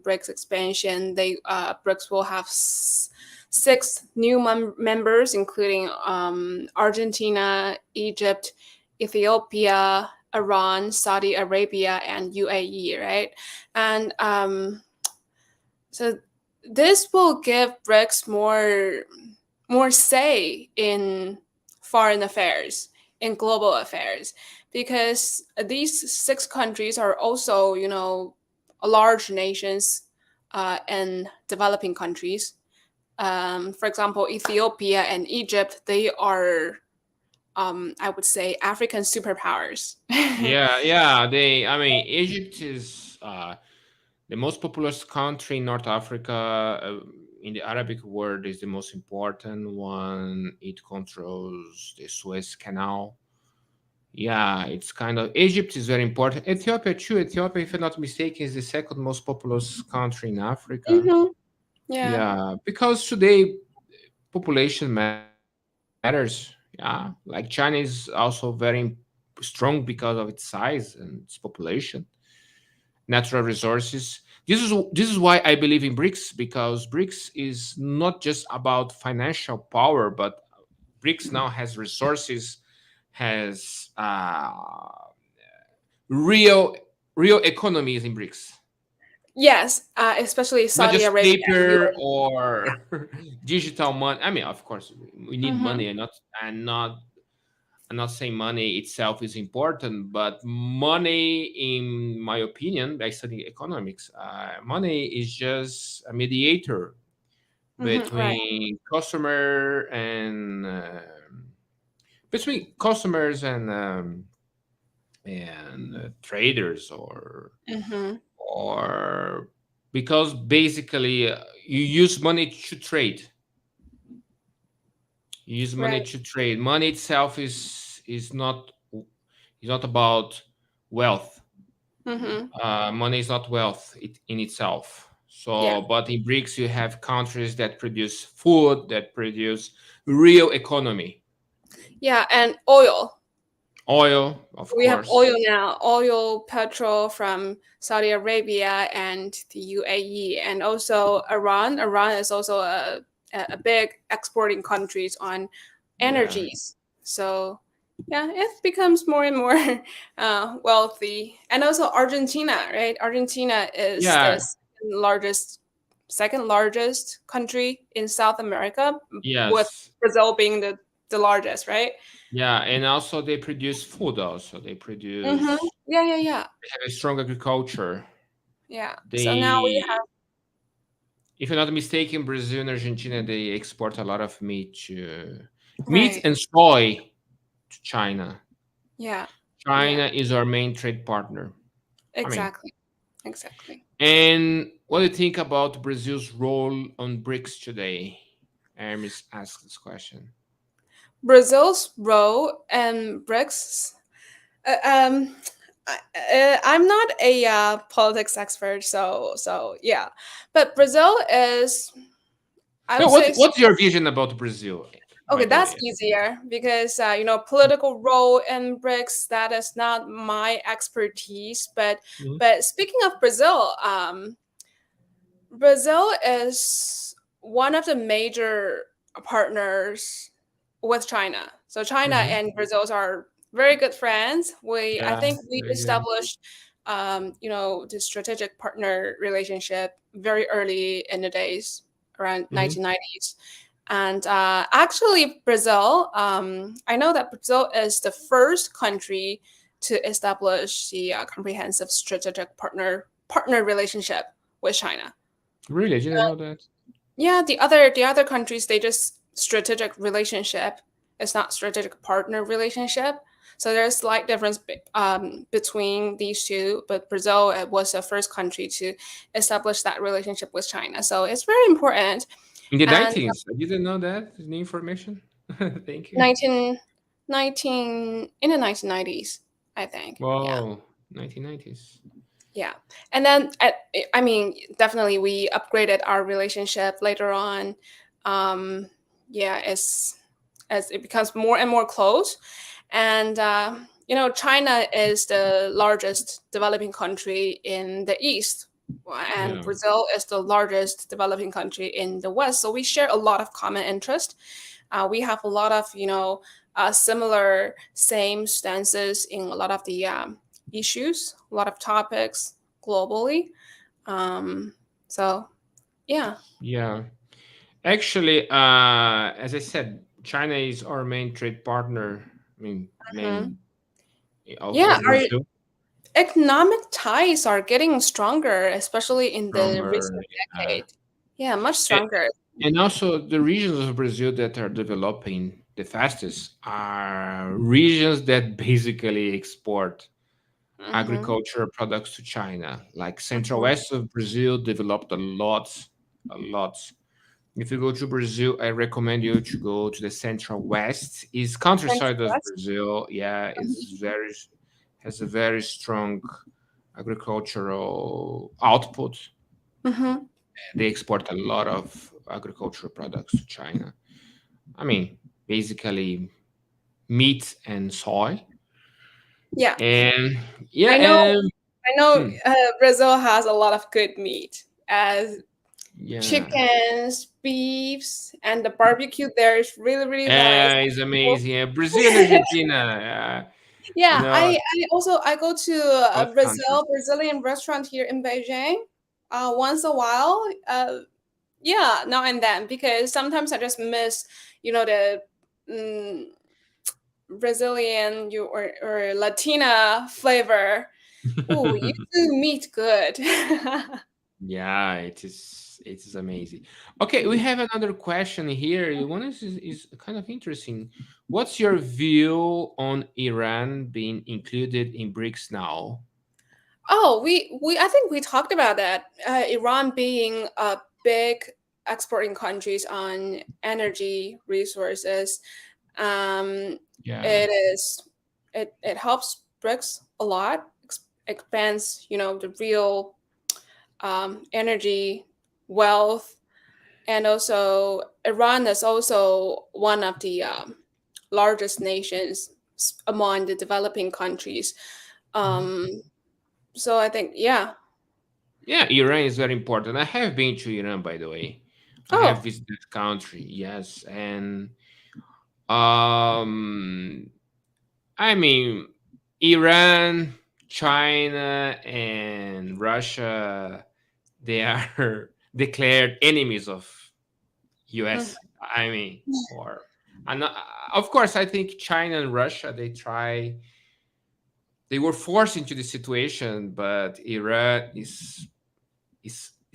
[SPEAKER 3] BRICS expansion. BRICS will have six new members, including Argentina, Egypt, Ethiopia, Iran, Saudi Arabia, and UAE, right? And so this will give BRICS more say in foreign affairs, in global affairs, because these six countries are also, large nations and developing countries. For example, Ethiopia and Egypt, they are, I would say, African superpowers.
[SPEAKER 2] Yeah. I mean, Egypt is the most populous country in North Africa. In the Arabic world, is the most important one. It controls the Suez Canal. Yeah, it's kind of Egypt is very important. Ethiopia too. Ethiopia, if I'm not mistaken, is the second most populous country in Africa.
[SPEAKER 3] Mhm. Yeah.
[SPEAKER 2] Yeah, because today population matters. Yeah, like China is also very strong because of its size and its population, natural resources. This is why I believe in BRICS, because BRICS is not just about financial power, but BRICS now has resources, has real real economies in BRICS,
[SPEAKER 3] Yes, especially
[SPEAKER 2] not
[SPEAKER 3] Saudi
[SPEAKER 2] just
[SPEAKER 3] Arabia and
[SPEAKER 2] paper
[SPEAKER 3] UAE.
[SPEAKER 2] or digital money. I mean, of course, we need
[SPEAKER 3] Mhm.
[SPEAKER 2] money, and I'm not saying money itself is important, but money, in my opinion, I study economics. Money is just a mediator
[SPEAKER 3] Right.
[SPEAKER 2] between customer and between customers and traders,
[SPEAKER 3] Mhm.
[SPEAKER 2] or because basically you use money to trade. You use money
[SPEAKER 3] Right.
[SPEAKER 2] to trade. Money itself is not about wealth.
[SPEAKER 3] Mhm.
[SPEAKER 2] Money is not wealth in itself.
[SPEAKER 3] Yeah.
[SPEAKER 2] So, but in BRICS, you have countries that produce food, that produce real economy.
[SPEAKER 3] Yeah, and oil.
[SPEAKER 2] Oil, of
[SPEAKER 3] We have oil
[SPEAKER 2] course.
[SPEAKER 3] now, oil, petrol from Saudi Arabia and the UAE, and also Iran. Iran is also a big exporting countries on
[SPEAKER 2] Yeah.
[SPEAKER 3] energies. So yeah, it becomes more and more wealthy. And also Argentina, right? Argentina is the
[SPEAKER 2] Yeah.
[SPEAKER 3] second largest country in South America, with
[SPEAKER 2] Yes.
[SPEAKER 3] Brazil being the largest, right?
[SPEAKER 2] Yeah. And also they produce food also. They
[SPEAKER 3] Mm-hmm.
[SPEAKER 2] produce
[SPEAKER 3] Yeah, yeah, yeah.
[SPEAKER 2] they have a strong agriculture.
[SPEAKER 3] Yeah. So now we
[SPEAKER 2] They, if I'm not mistaken, Brazil and Argentina, they export a lot of meat
[SPEAKER 3] right.
[SPEAKER 2] and soy to China.
[SPEAKER 3] Yeah. Yeah.
[SPEAKER 2] China is our main trade partner. I mean,
[SPEAKER 3] Exactly. Exactly.
[SPEAKER 2] and what do you think about Brazil's role on BRICS today? Hermes asked this question.
[SPEAKER 3] Brazil's role in BRICS. Uh, um, I'm not a politics expert, so yeah, but Brazil is, I
[SPEAKER 2] No,
[SPEAKER 3] would say,
[SPEAKER 2] what's your vision about Brazil, by
[SPEAKER 3] okay,
[SPEAKER 2] the
[SPEAKER 3] that's
[SPEAKER 2] way?
[SPEAKER 3] easier because political role in BRICS, that is not my expertise.
[SPEAKER 2] Mhm.
[SPEAKER 3] But speaking of Brazil, Brazil is one of the major partners with China. So China
[SPEAKER 2] Mhm.
[SPEAKER 3] and Brazil are very good friends. I
[SPEAKER 2] Yeah,
[SPEAKER 3] think we
[SPEAKER 2] very good.
[SPEAKER 3] established, the strategic partner relationship very early in the days around
[SPEAKER 2] Mhm.
[SPEAKER 3] 1990s. And actually, Brazil, I know that Brazil is the first country to establish the comprehensive strategic partner relationship with China.
[SPEAKER 2] Really, I didn't know that.
[SPEAKER 3] Yeah, the other countries, they just strategic relationship. It's not strategic partner relationship. So there's slight difference between these two. But Brazil was the first country to establish that relationship with China. So it's very important.
[SPEAKER 2] In the
[SPEAKER 3] And
[SPEAKER 2] 90s, I didn't know that. New information. Thank you.
[SPEAKER 3] 19 in the 1990s, I think. Yeah.
[SPEAKER 2] Wow, 1990s.
[SPEAKER 3] Yeah. And then, I mean, definitely we upgraded our relationship later on. Um, yeah, as it becomes more and more close. And, China is the largest developing country in the East, and
[SPEAKER 2] Yeah.
[SPEAKER 3] Brazil is the largest developing country in the West. So we share a lot of common interest. We have a lot of, similar, same stances in a lot of the issues, a lot of topics globally. Um, so yeah.
[SPEAKER 2] Yeah. Actually, as I said, China is our main trade partner. I mean,
[SPEAKER 3] Mhm.
[SPEAKER 2] main
[SPEAKER 3] Yeah,
[SPEAKER 2] of
[SPEAKER 3] our
[SPEAKER 2] Brazil.
[SPEAKER 3] economic ties are getting stronger, especially in the
[SPEAKER 2] Stronger.
[SPEAKER 3] recent decade. Yeah, much
[SPEAKER 2] And,
[SPEAKER 3] stronger.
[SPEAKER 2] and also, the regions of Brazil that are developing the fastest are regions that basically export
[SPEAKER 3] Hmm.
[SPEAKER 2] agricultural products to China. Like central
[SPEAKER 3] Hmm.
[SPEAKER 2] west of Brazil developed a lot. If you go to Brazil, I recommend you to go to the central west. Is countryside of
[SPEAKER 3] Central-West.
[SPEAKER 2] Brazil. Yeah, is very has a very strong agricultural output.
[SPEAKER 3] Hmm.
[SPEAKER 2] They export a lot of agricultural products to China. I mean, basically meat and soy.
[SPEAKER 3] Yeah,
[SPEAKER 2] And yeah,
[SPEAKER 3] I know.
[SPEAKER 2] and
[SPEAKER 3] I know.
[SPEAKER 2] hmm,
[SPEAKER 3] Brazil has a lot of good meat, as
[SPEAKER 2] yeah.
[SPEAKER 3] chickens, beefs, and the barbecue there is really, really nice.
[SPEAKER 2] It's amazing. Brazil and Argentina, you
[SPEAKER 3] Yeah,
[SPEAKER 2] know,
[SPEAKER 3] I go to
[SPEAKER 2] both countries.
[SPEAKER 3] Brazilian restaurant here in Beijing, once a while. Yeah, now and then, because sometimes I just miss, the mm, Brazilian or Latina flavor. Ooh, you do meat good.
[SPEAKER 2] Yeah, it is amazing. Okay, we have another question here. One is kind of interesting. What's your view on Iran being included in BRICS now?
[SPEAKER 3] Oh, we I think we talked about that. Iran being a big exporting countries on energy resources, um,
[SPEAKER 2] Yeah,
[SPEAKER 3] it is it helps BRICS a lot. Expands, the real energy wealth, and also Iran is also one of the largest nations among the developing countries.
[SPEAKER 2] Mhm.
[SPEAKER 3] Um, so I think, yeah.
[SPEAKER 2] Yeah, Iran is very important. I have been to Iran, by the way. I have
[SPEAKER 3] Oh,
[SPEAKER 2] visited the country, yes, and um, I mean, Iran, China, and Russia, they are declared enemies of
[SPEAKER 3] mhm.
[SPEAKER 2] US. I mean, or and of course, I think China and Russia they were forced into the situation, but Iran is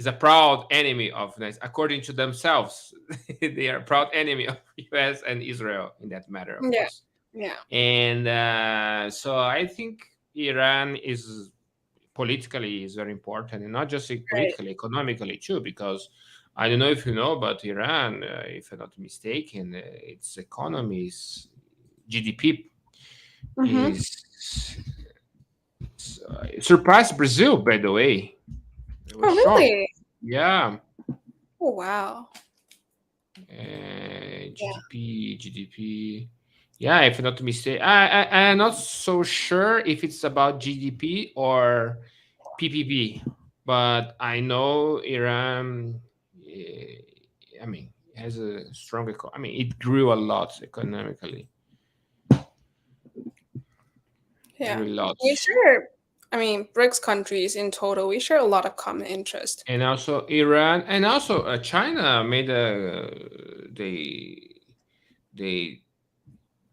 [SPEAKER 2] a proud enemy of US, according to themselves. They are a proud enemy of US and Israel in that matter, of
[SPEAKER 3] Yeah,
[SPEAKER 2] course.
[SPEAKER 3] yeah,
[SPEAKER 2] And so I think Iran is politically is very important, and not just
[SPEAKER 3] right.
[SPEAKER 2] politically, economically too, because I don't know if you know, but Iran, if I'm not mistaken, its economy is GDP
[SPEAKER 3] Mm-hmm.
[SPEAKER 2] is surpassed Brazil, by the way. I was
[SPEAKER 3] Oh,
[SPEAKER 2] shocked.
[SPEAKER 3] really?
[SPEAKER 2] Yeah,
[SPEAKER 3] Oh, wow. Yeah.
[SPEAKER 2] GDP. Yeah, if I'm not mistaken, I'm not so sure if it's about GDP or PPP, but I know Iran. I mean, has a strong. I mean, it grew a lot economically.
[SPEAKER 3] Yeah.
[SPEAKER 2] Grew a lot,
[SPEAKER 3] We share, I mean, BRICS countries in total, we share a lot of common interest.
[SPEAKER 2] and also Iran, and also China made a. They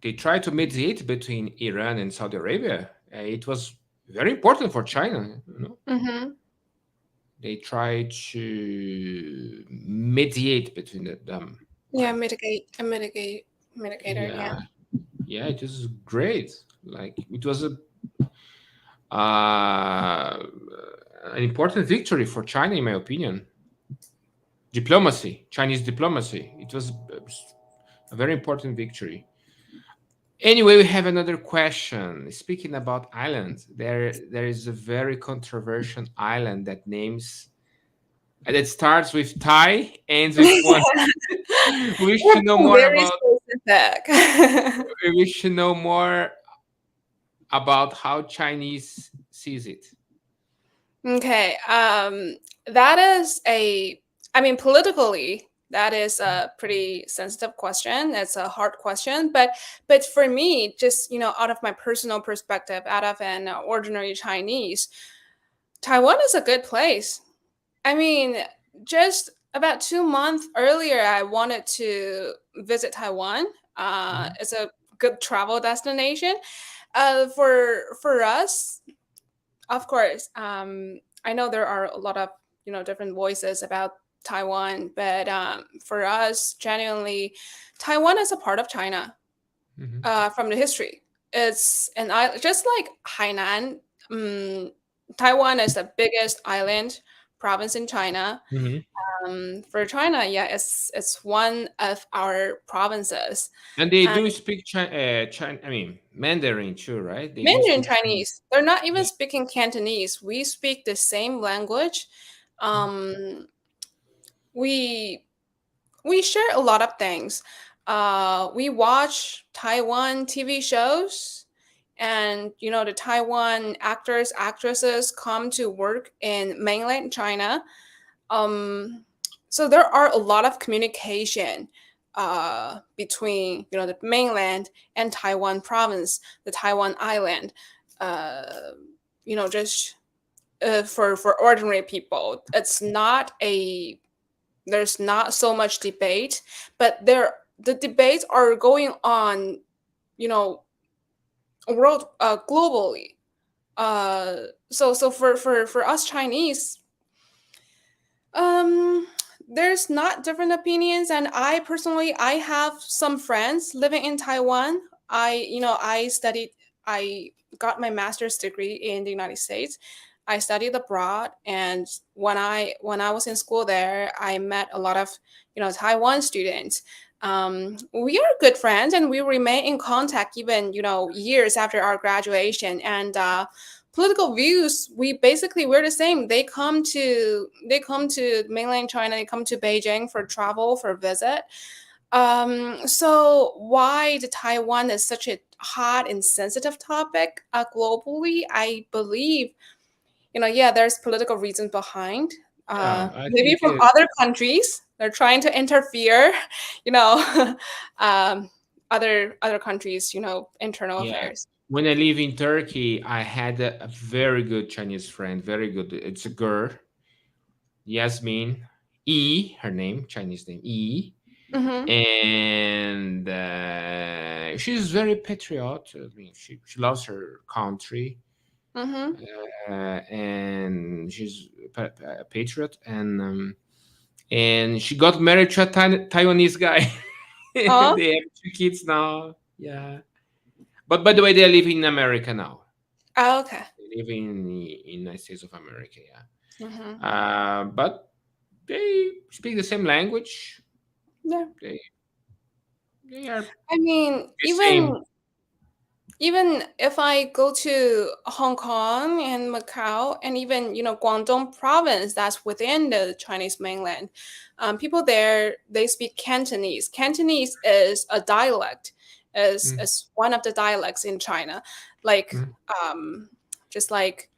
[SPEAKER 2] they tried to mediate between Iran and Saudi Arabia. It was very important for China. You know,
[SPEAKER 3] Mm-hmm.
[SPEAKER 2] they tried to mediate between them.
[SPEAKER 3] Yeah,
[SPEAKER 2] Like,
[SPEAKER 3] mitigator, yeah.
[SPEAKER 2] yeah, yeah, it was great. Like, it was a uh, an important victory for China, in my opinion. Diplomacy, Chinese diplomacy. It was a very important victory. Anyway, we have another question. Speaking about islands, there is a very controversial island that starts with Thai, ends with one. We should know more
[SPEAKER 3] Very
[SPEAKER 2] about.
[SPEAKER 3] specific.
[SPEAKER 2] We should know more about how Chinese sees it.
[SPEAKER 3] Okay. That is I mean, politically, that is a pretty sensitive question. It's a hard question, but for me, just out of my personal perspective, out of an ordinary Chinese, Taiwan is a good place. I mean, just about 2 months earlier, I wanted to visit Taiwan.
[SPEAKER 2] Mhm,
[SPEAKER 3] It's a good travel destination. For us, of course, I know there are a lot of different voices about Taiwan, but for us, genuinely, Taiwan is a part of China
[SPEAKER 2] mhm,
[SPEAKER 3] from the history. It's an island, just like Hainan. Um, Taiwan is the biggest island province in China.
[SPEAKER 2] mhm.
[SPEAKER 3] For China, yeah, it's one of our provinces.
[SPEAKER 2] And they
[SPEAKER 3] And
[SPEAKER 2] do speak I mean, Mandarin too, right? They do
[SPEAKER 3] Mandarin
[SPEAKER 2] speak Chinese.
[SPEAKER 3] Chinese, they're not even
[SPEAKER 2] Yeah.
[SPEAKER 3] speaking Cantonese. We speak the same language.
[SPEAKER 2] Mhm,
[SPEAKER 3] Um, we we share a lot of things. We watch Taiwan TV shows, and the Taiwan actors actresses come to work in mainland China. Um, so there are a lot of communication between the mainland and Taiwan province, the Taiwan island. Uh, just for ordinary people, there's not so much debate, but the debates are going on, you know, world globally. So for us Chinese, Um, there's not different opinions, and I have some friends living in Taiwan. I got my master's degree in the United States. I studied abroad, and when I was in school there, I met a lot of Taiwan students. We are good friends, and we remain in contact even years after our graduation. And political views, we're the same. They come to mainland China, they come to Beijing for travel, for visit. So why the Taiwan is such a hot and sensitive topic globally? I believe, yeah, there's political reasons behind.
[SPEAKER 2] Yeah, I
[SPEAKER 3] Maybe
[SPEAKER 2] think
[SPEAKER 3] from other countries, they're trying to interfere, you know, um, other countries, internal
[SPEAKER 2] yeah.
[SPEAKER 3] affairs.
[SPEAKER 2] When I live in Turkey, I had a very good Chinese friend, very good. It's a girl, Yasmin, E, her name, Chinese name, E.
[SPEAKER 3] Mm-hmm.
[SPEAKER 2] And she's very patriot. I mean, she loves her country,
[SPEAKER 3] Mm-hmm.
[SPEAKER 2] and she's a patriot. And she got married to a Taiwanese guy.
[SPEAKER 3] Oh,
[SPEAKER 2] They have two kids now. Yeah, but by the way, they live in America now.
[SPEAKER 3] oh, okay.
[SPEAKER 2] They live in the United States of America. Yeah,
[SPEAKER 3] Mm-hmm.
[SPEAKER 2] but they speak the same language.
[SPEAKER 3] Yeah.
[SPEAKER 2] They they are
[SPEAKER 3] I mean,
[SPEAKER 2] the same.
[SPEAKER 3] even if I go to Hong Kong and Macau and even Guangdong province that's within the Chinese mainland, people there they speak Cantonese. Cantonese is a dialect,
[SPEAKER 2] Mm,
[SPEAKER 3] is one of the dialects in China, like
[SPEAKER 2] mm,
[SPEAKER 3] um, just like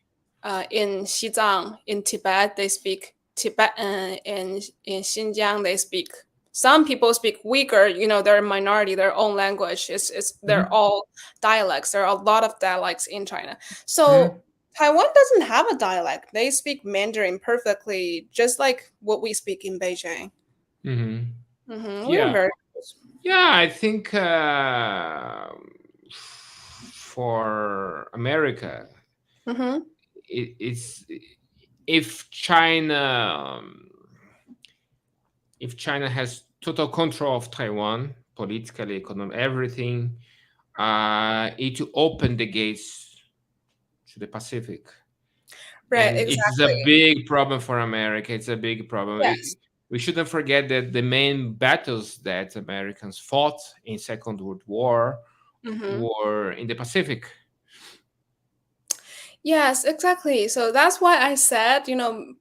[SPEAKER 3] in Xizang in Tibet they speak Tibetan, in Xinjiang they speak. Some people speak Uyghur, they're a minority, their own language. They're
[SPEAKER 2] mm,
[SPEAKER 3] all dialects. There are a lot of dialects in China.
[SPEAKER 2] mm,
[SPEAKER 3] So Taiwan doesn't have a dialect. They speak Mandarin perfectly, just like what we speak in Beijing.
[SPEAKER 2] mhm.
[SPEAKER 3] We're
[SPEAKER 2] Yeah,
[SPEAKER 3] very
[SPEAKER 2] yeah. I think for America,
[SPEAKER 3] mm-hmm.
[SPEAKER 2] it's if China if China has total control of Taiwan, politically, economic, everything, it will open the gates to the Pacific,
[SPEAKER 3] Right,
[SPEAKER 2] and it's a
[SPEAKER 3] exactly.
[SPEAKER 2] big problem for America. It's a big problem.
[SPEAKER 3] Yes.
[SPEAKER 2] We shouldn't forget that the main battles that Americans fought in Second World War
[SPEAKER 3] Mm-hmm.
[SPEAKER 2] were in the Pacific.
[SPEAKER 3] Yes, exactly. So that's why I said,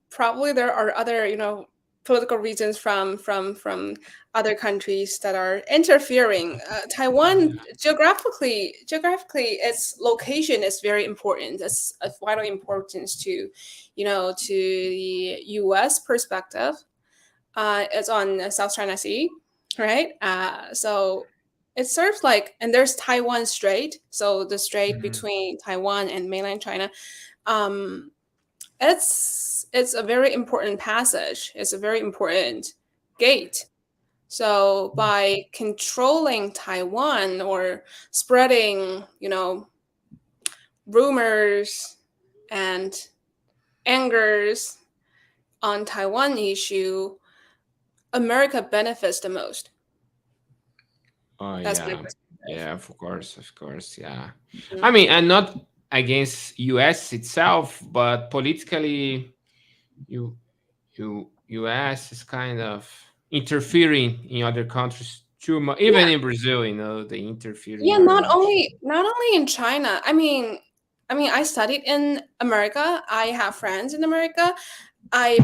[SPEAKER 3] probably there are other, political reasons from other countries that are interfering. Taiwan
[SPEAKER 2] Yeah,
[SPEAKER 3] geographically, its location is very important. It's of vital importance to, to the U.S. perspective. It's on the South China Sea, right? So it serves like, and there's Taiwan Strait, so the strait
[SPEAKER 2] mhm,
[SPEAKER 3] between Taiwan and mainland China. um, it's a very important passage. It's a very important gate. So by controlling Taiwan or spreading, rumors and angers on Taiwan issue, America benefits the most.
[SPEAKER 2] oh
[SPEAKER 3] That's my
[SPEAKER 2] yeah,
[SPEAKER 3] perspective.
[SPEAKER 2] yeah, of course, of course, yeah. I
[SPEAKER 3] Mhm.
[SPEAKER 2] mean, I'm not against US itself, but politically, you US is kind of interfering in other countries too much. Even in Brazil, they interfering
[SPEAKER 3] Yeah,
[SPEAKER 2] very
[SPEAKER 3] not
[SPEAKER 2] much.
[SPEAKER 3] only not only in China. I mean, I studied in America. I have friends in America. I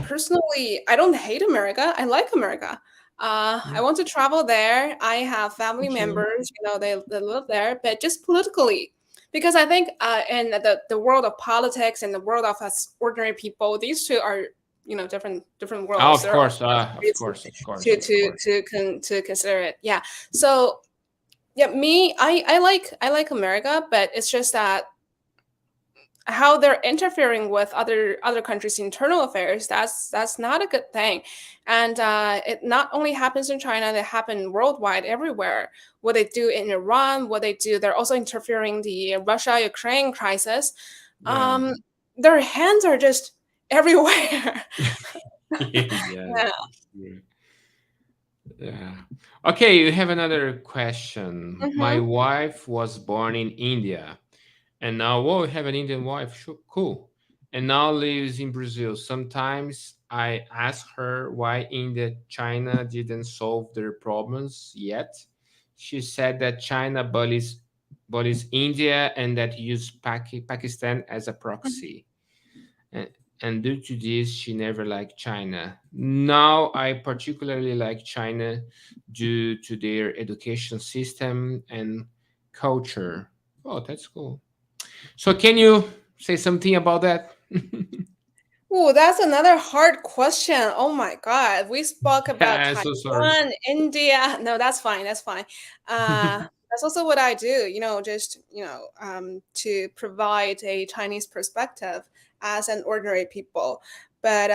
[SPEAKER 3] don't hate America. I like America. I
[SPEAKER 2] Mm,
[SPEAKER 3] want to travel there. I have family
[SPEAKER 2] actually,
[SPEAKER 3] members, they live there, but just politically, because I think in the world of politics and the world of us ordinary people, these two are different
[SPEAKER 2] oh,
[SPEAKER 3] worlds.
[SPEAKER 2] of
[SPEAKER 3] There are
[SPEAKER 2] course, of
[SPEAKER 3] ways
[SPEAKER 2] course, of course,
[SPEAKER 3] to
[SPEAKER 2] of
[SPEAKER 3] to
[SPEAKER 2] course.
[SPEAKER 3] to consider it. Yeah. So yeah, I like America, but it's just that how they're interfering with other countries' internal affairs, that's not a good thing. And it not only happens in China, they happen worldwide everywhere. What they do in Iran, what they do, they're also interfering the Russia-Ukraine crisis.
[SPEAKER 2] Yeah,
[SPEAKER 3] um their hands are just everywhere.
[SPEAKER 2] yeah,
[SPEAKER 3] Yeah.
[SPEAKER 2] for sure. Yeah. Okay, we have another question. My
[SPEAKER 3] Hmm.
[SPEAKER 2] wife was born in India, and now, whoa, we have an Indian wife. Sure, cool. And now lives in Brazil. Sometimes I ask her why India, China didn't solve their problems yet. She said that China bullies India and that use Pakistan as a proxy. and due to this, she never liked China. Now, I particularly like China due to their education system and culture. Oh, that's cool. So, can you say something about that?
[SPEAKER 3] Oh, that's another hard question. Oh my God. We spoke about
[SPEAKER 2] I'm so sorry.
[SPEAKER 3] Taiwan, India. No, that's fine. That's fine. That's also what I do, just, to provide a Chinese perspective as an ordinary people. But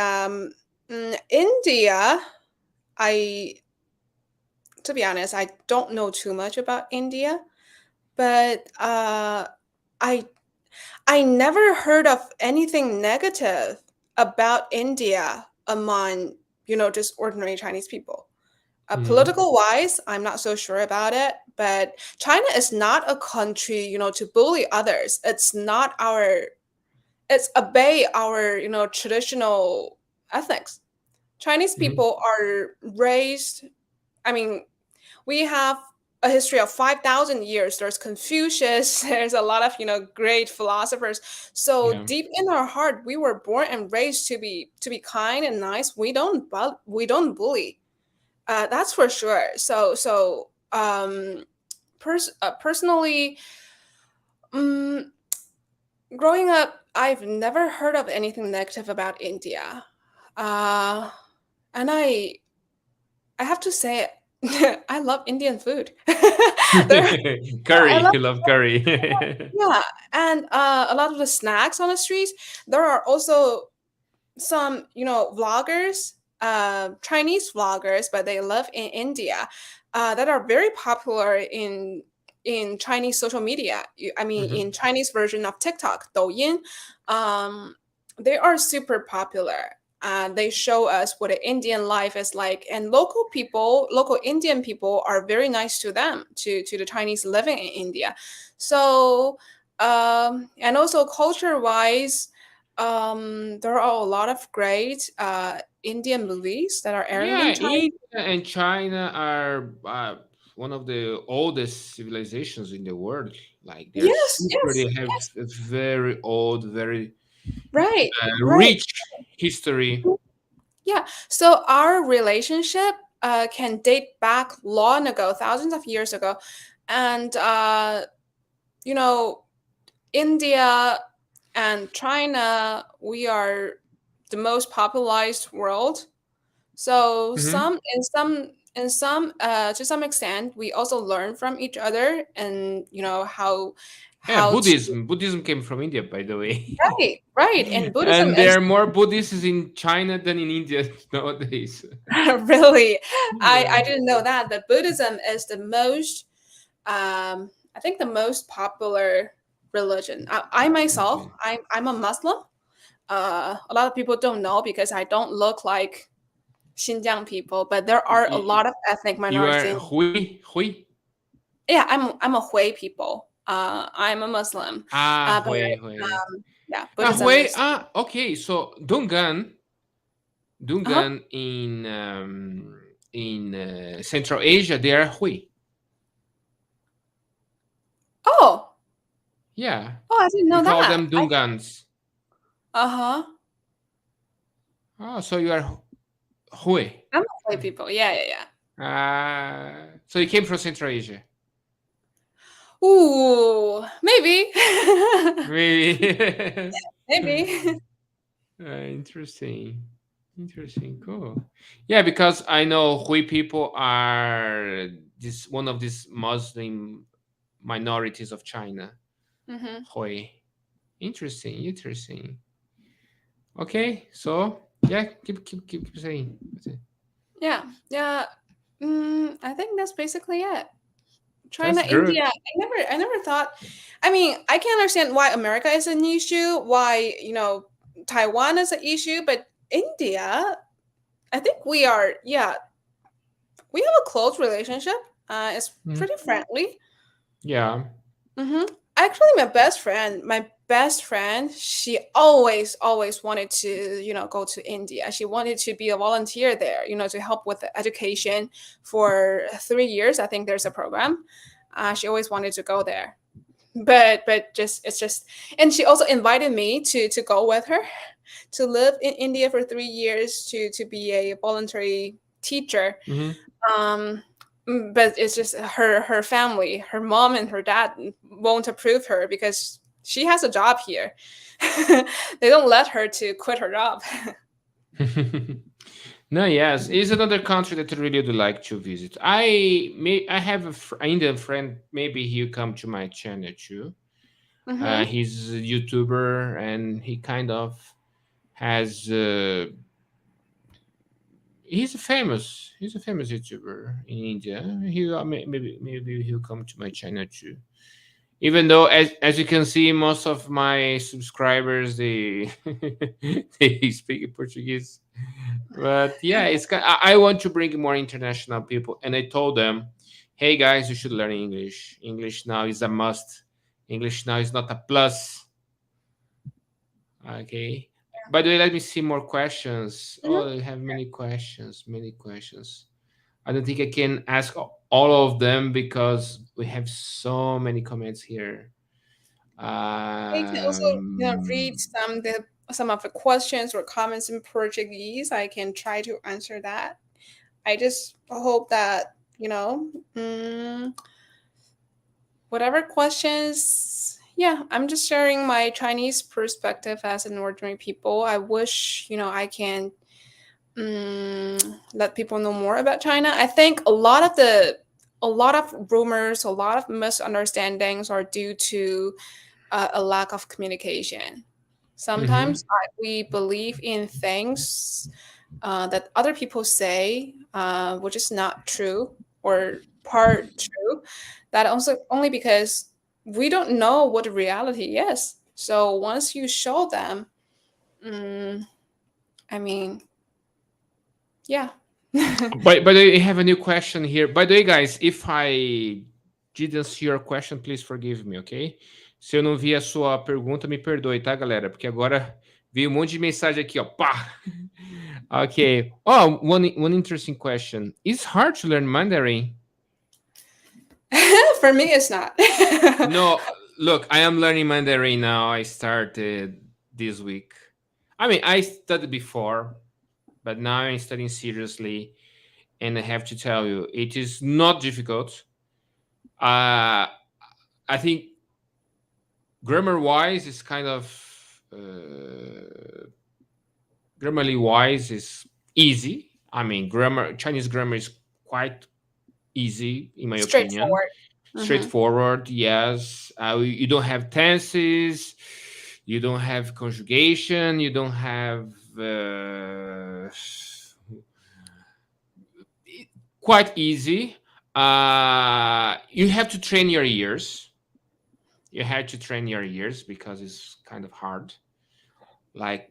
[SPEAKER 3] India, I, to be honest, I don't know too much about India, but I I never heard of anything negative about India among, just ordinary Chinese people.
[SPEAKER 2] Mhm.
[SPEAKER 3] Political wise, I'm not so sure about it, but China is not a country, to bully others. It's obey our, traditional ethics. Chinese
[SPEAKER 2] Mhm.
[SPEAKER 3] people are raised, I mean, we have a history of 5,000 years. There's Confucius, there's a lot of, great philosophers. So
[SPEAKER 2] Yeah.
[SPEAKER 3] deep in our heart, we were born and raised to be kind and nice. We don't bully. That's for sure. Personally, um, growing up, I've never heard of anything negative about India. Uh, and I have to say, I love Indian food. There, I
[SPEAKER 2] Curry,
[SPEAKER 3] love,
[SPEAKER 2] you love curry.
[SPEAKER 3] yeah, and a lot of the snacks on the streets. There are also some, vloggers, Chinese vloggers, but they live in India, that are very popular in Chinese social media. I mean, in
[SPEAKER 2] Mhm.
[SPEAKER 3] Chinese version of TikTok, Douyin. Um, they are super popular. They show us what an Indian life is like, and local Indian people are very nice to them, to the Chinese living in India. So, and also culture wise, there are a lot of great Indian movies that are airing in
[SPEAKER 2] Yeah,
[SPEAKER 3] China.
[SPEAKER 2] India and China are one of the oldest civilizations in the world. Like they're
[SPEAKER 3] Yes,
[SPEAKER 2] super,
[SPEAKER 3] yes,
[SPEAKER 2] they have
[SPEAKER 3] yes.
[SPEAKER 2] a very old, very
[SPEAKER 3] Right, right.
[SPEAKER 2] rich history.
[SPEAKER 3] Yeah. So our relationship can date back long ago, thousands of years ago. And, you know, India and China, we are the most popularized world. So
[SPEAKER 2] Mhm.
[SPEAKER 3] to some extent, we also learn from each other, and
[SPEAKER 2] Yeah,
[SPEAKER 3] how to.
[SPEAKER 2] Buddhism. Buddhism came from India, by the way.
[SPEAKER 3] Right, right. And Buddhism
[SPEAKER 2] And there
[SPEAKER 3] is
[SPEAKER 2] are more Buddhists in China than in India nowadays.
[SPEAKER 3] really, I
[SPEAKER 2] Yeah.
[SPEAKER 3] didn't know that, but Buddhism is the most, I think, the most popular religion. I myself,
[SPEAKER 2] Okay.
[SPEAKER 3] I'm a Muslim. A lot of people don't know because I don't look like Xinjiang people, but there are a lot
[SPEAKER 2] Y-
[SPEAKER 3] of ethnic
[SPEAKER 2] You
[SPEAKER 3] minorities.
[SPEAKER 2] are Hui?
[SPEAKER 3] Yeah, I'm a Hui people. I'm a Muslim.
[SPEAKER 2] Ah,
[SPEAKER 3] But
[SPEAKER 2] Hui.
[SPEAKER 3] yeah,
[SPEAKER 2] Ah,
[SPEAKER 3] Buddhism
[SPEAKER 2] Hui.
[SPEAKER 3] is.
[SPEAKER 2] Ah, okay. So
[SPEAKER 3] Uh-huh.
[SPEAKER 2] Dungan in Central Asia, they are Hui.
[SPEAKER 3] Oh,
[SPEAKER 2] Yeah,
[SPEAKER 3] oh, I didn't
[SPEAKER 2] we
[SPEAKER 3] know
[SPEAKER 2] call
[SPEAKER 3] that.
[SPEAKER 2] them Dungans.
[SPEAKER 3] Uh-huh.
[SPEAKER 2] Oh, so you are Hui.
[SPEAKER 3] I'm a Hui people. Yeah, yeah, yeah.
[SPEAKER 2] So you came from Central Asia.
[SPEAKER 3] Ooh, maybe.
[SPEAKER 2] Maybe.
[SPEAKER 3] Maybe.
[SPEAKER 2] Interesting. Interesting. Cool. Yeah, because I know Hui people are this one of these Muslim minorities of China.
[SPEAKER 3] Hmm.
[SPEAKER 2] Hui. Interesting. Okay, so yeah, keep saying. That's it.
[SPEAKER 3] Yeah, yeah. I think that's basically it. China,
[SPEAKER 2] That's good.
[SPEAKER 3] India. I never thought. I mean, I can understand why America is an issue, why Taiwan is an issue, but India, I think we are. Yeah, we have a close relationship. It's
[SPEAKER 2] Mhm.
[SPEAKER 3] pretty friendly.
[SPEAKER 2] Yeah.
[SPEAKER 3] Mm-hmm. Actually, my best friend, she always wanted to, go to India. She wanted to be a volunteer there, to help with the education for 3 years. I think there's a program. She always wanted to go there, but just it's just, and she also invited me to go with her. to live in India for 3 years to be a voluntary teacher.
[SPEAKER 2] Hmm.
[SPEAKER 3] Um, but it's just her family, her mom and her dad won't approve her because she has a job here. They don't let her to quit her job.
[SPEAKER 2] No, yes, it's another country that I really would like to visit. I have an Indian friend. Maybe he'll come to my channel too.
[SPEAKER 3] Hmm.
[SPEAKER 2] He's a YouTuber and he kind of has. He's a famous YouTuber in India. Maybe he'll come to my channel too. Even though, as you can see, most of my subscribers they they speak Portuguese. But yeah, I want to bring more international people, and I told them, "Hey guys, you should learn English. English now is a must. English now is not a plus." Okay. By the way, let me see more questions.
[SPEAKER 3] Hmm.
[SPEAKER 2] Oh, I have many questions. Many questions. I don't think I can ask all of them because we have so many comments here.
[SPEAKER 3] I can also, read
[SPEAKER 2] Um,
[SPEAKER 3] some of the questions or comments in Portuguese. I can try to answer that. I just hope that whatever questions. Yeah, I'm just sharing my Chinese perspective as an ordinary people. I wish I can let people know more about China. I think a lot of rumors, a lot of misunderstandings are due to a lack of communication.
[SPEAKER 2] mhm.
[SPEAKER 3] Sometimes we believe in things that other people say, which is not true or part true. That also only because we don't know what the reality is. So once you show them, mm, I mean, yeah.
[SPEAKER 2] By the way, I have a new question here. By the way, guys, if I didn't see your question, please forgive me, ok? Se eu não vi a sua pergunta, me perdoe, tá, galera? Porque agora veio um monte de mensagem aqui, ó. Pá! Okay. Oh, one interesting question. It's hard to learn Mandarin.
[SPEAKER 3] For me, it's not.
[SPEAKER 2] No, look, I am learning Mandarin now. I started this week. I mean, I studied before, but now I'm studying seriously, and I have to tell you, it is not difficult. I think grammar wise is kind of grammarly wise is easy. I mean, grammar Chinese grammar is quite easy in my opinion.
[SPEAKER 3] Straightforward. Hmm.
[SPEAKER 2] Straightforward, yes. You don't have tenses, you don't have conjugation, you don't have quite easy. You have to train your ears. You have to train your ears because it's kind of hard, like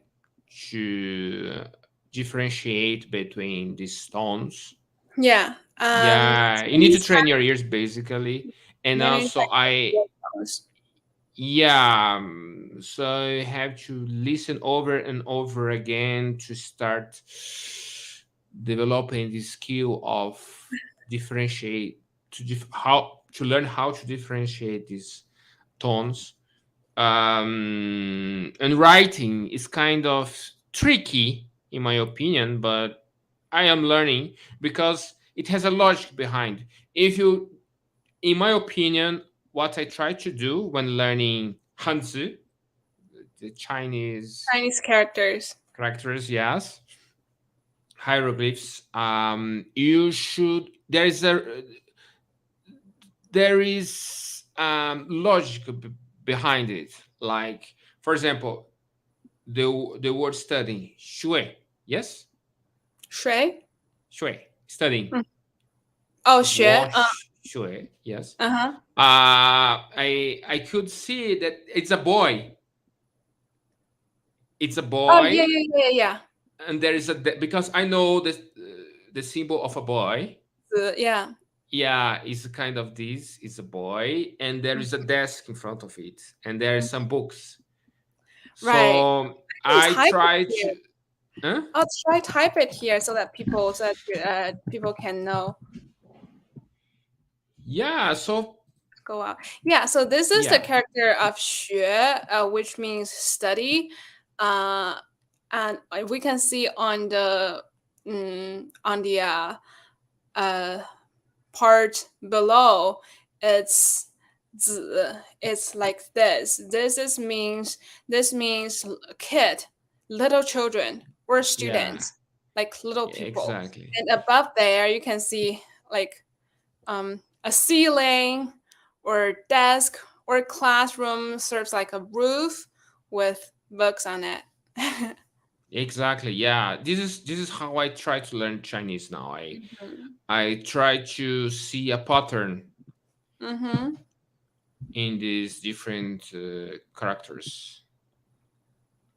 [SPEAKER 2] to differentiate between these tones.
[SPEAKER 3] Yeah.
[SPEAKER 2] Yeah, you need to
[SPEAKER 3] Chinese
[SPEAKER 2] train your ears basically, and
[SPEAKER 3] many
[SPEAKER 2] also
[SPEAKER 3] types of words.
[SPEAKER 2] yeah, so you have to listen over and over again to start developing the skill of differentiate how to learn how to differentiate these tones. And writing is kind of tricky in my opinion, but I am learning because it has a logic behind. If you In my opinion, what I try to do when learning Hanzi, the Chinese
[SPEAKER 3] Chinese characters.
[SPEAKER 2] characters, yes, hieroglyphs, you should there is logic behind it. Like, for example, the word studying, shui, yes,
[SPEAKER 3] Shui.
[SPEAKER 2] shui, studying,
[SPEAKER 3] Oh, 学.
[SPEAKER 2] wash, shui, yes.
[SPEAKER 3] Uh-huh.
[SPEAKER 2] I could see that it's a boy. It's a
[SPEAKER 3] Oh, yeah,
[SPEAKER 2] boy,
[SPEAKER 3] yeah, yeah, yeah.
[SPEAKER 2] and there is because I know the symbol of a boy.
[SPEAKER 3] Yeah.
[SPEAKER 2] Yeah, it's kind of this. It's a boy, and there is a desk in front of it, and there are
[SPEAKER 3] Mhm.
[SPEAKER 2] some books.
[SPEAKER 3] Right.
[SPEAKER 2] So
[SPEAKER 3] I can
[SPEAKER 2] I
[SPEAKER 3] type it
[SPEAKER 2] try
[SPEAKER 3] here.
[SPEAKER 2] to. Huh?
[SPEAKER 3] I'll try type it here so that people can know.
[SPEAKER 2] Yeah. So
[SPEAKER 3] Go out. Yeah, so this is the
[SPEAKER 2] yeah.
[SPEAKER 3] character of 学, which means study. Uh, and we can see on the uh, part below, it's it's like this. This means kid, little children or
[SPEAKER 2] Yeah,
[SPEAKER 3] students, like little people.
[SPEAKER 2] exactly.
[SPEAKER 3] And above there, you can see like a ceiling or desk or classroom serves like a roof with books on it.
[SPEAKER 2] Exactly. Yeah. This is how I try to learn Chinese now. I
[SPEAKER 3] Mhm.
[SPEAKER 2] I try to see a pattern
[SPEAKER 3] Mhm.
[SPEAKER 2] in these different characters.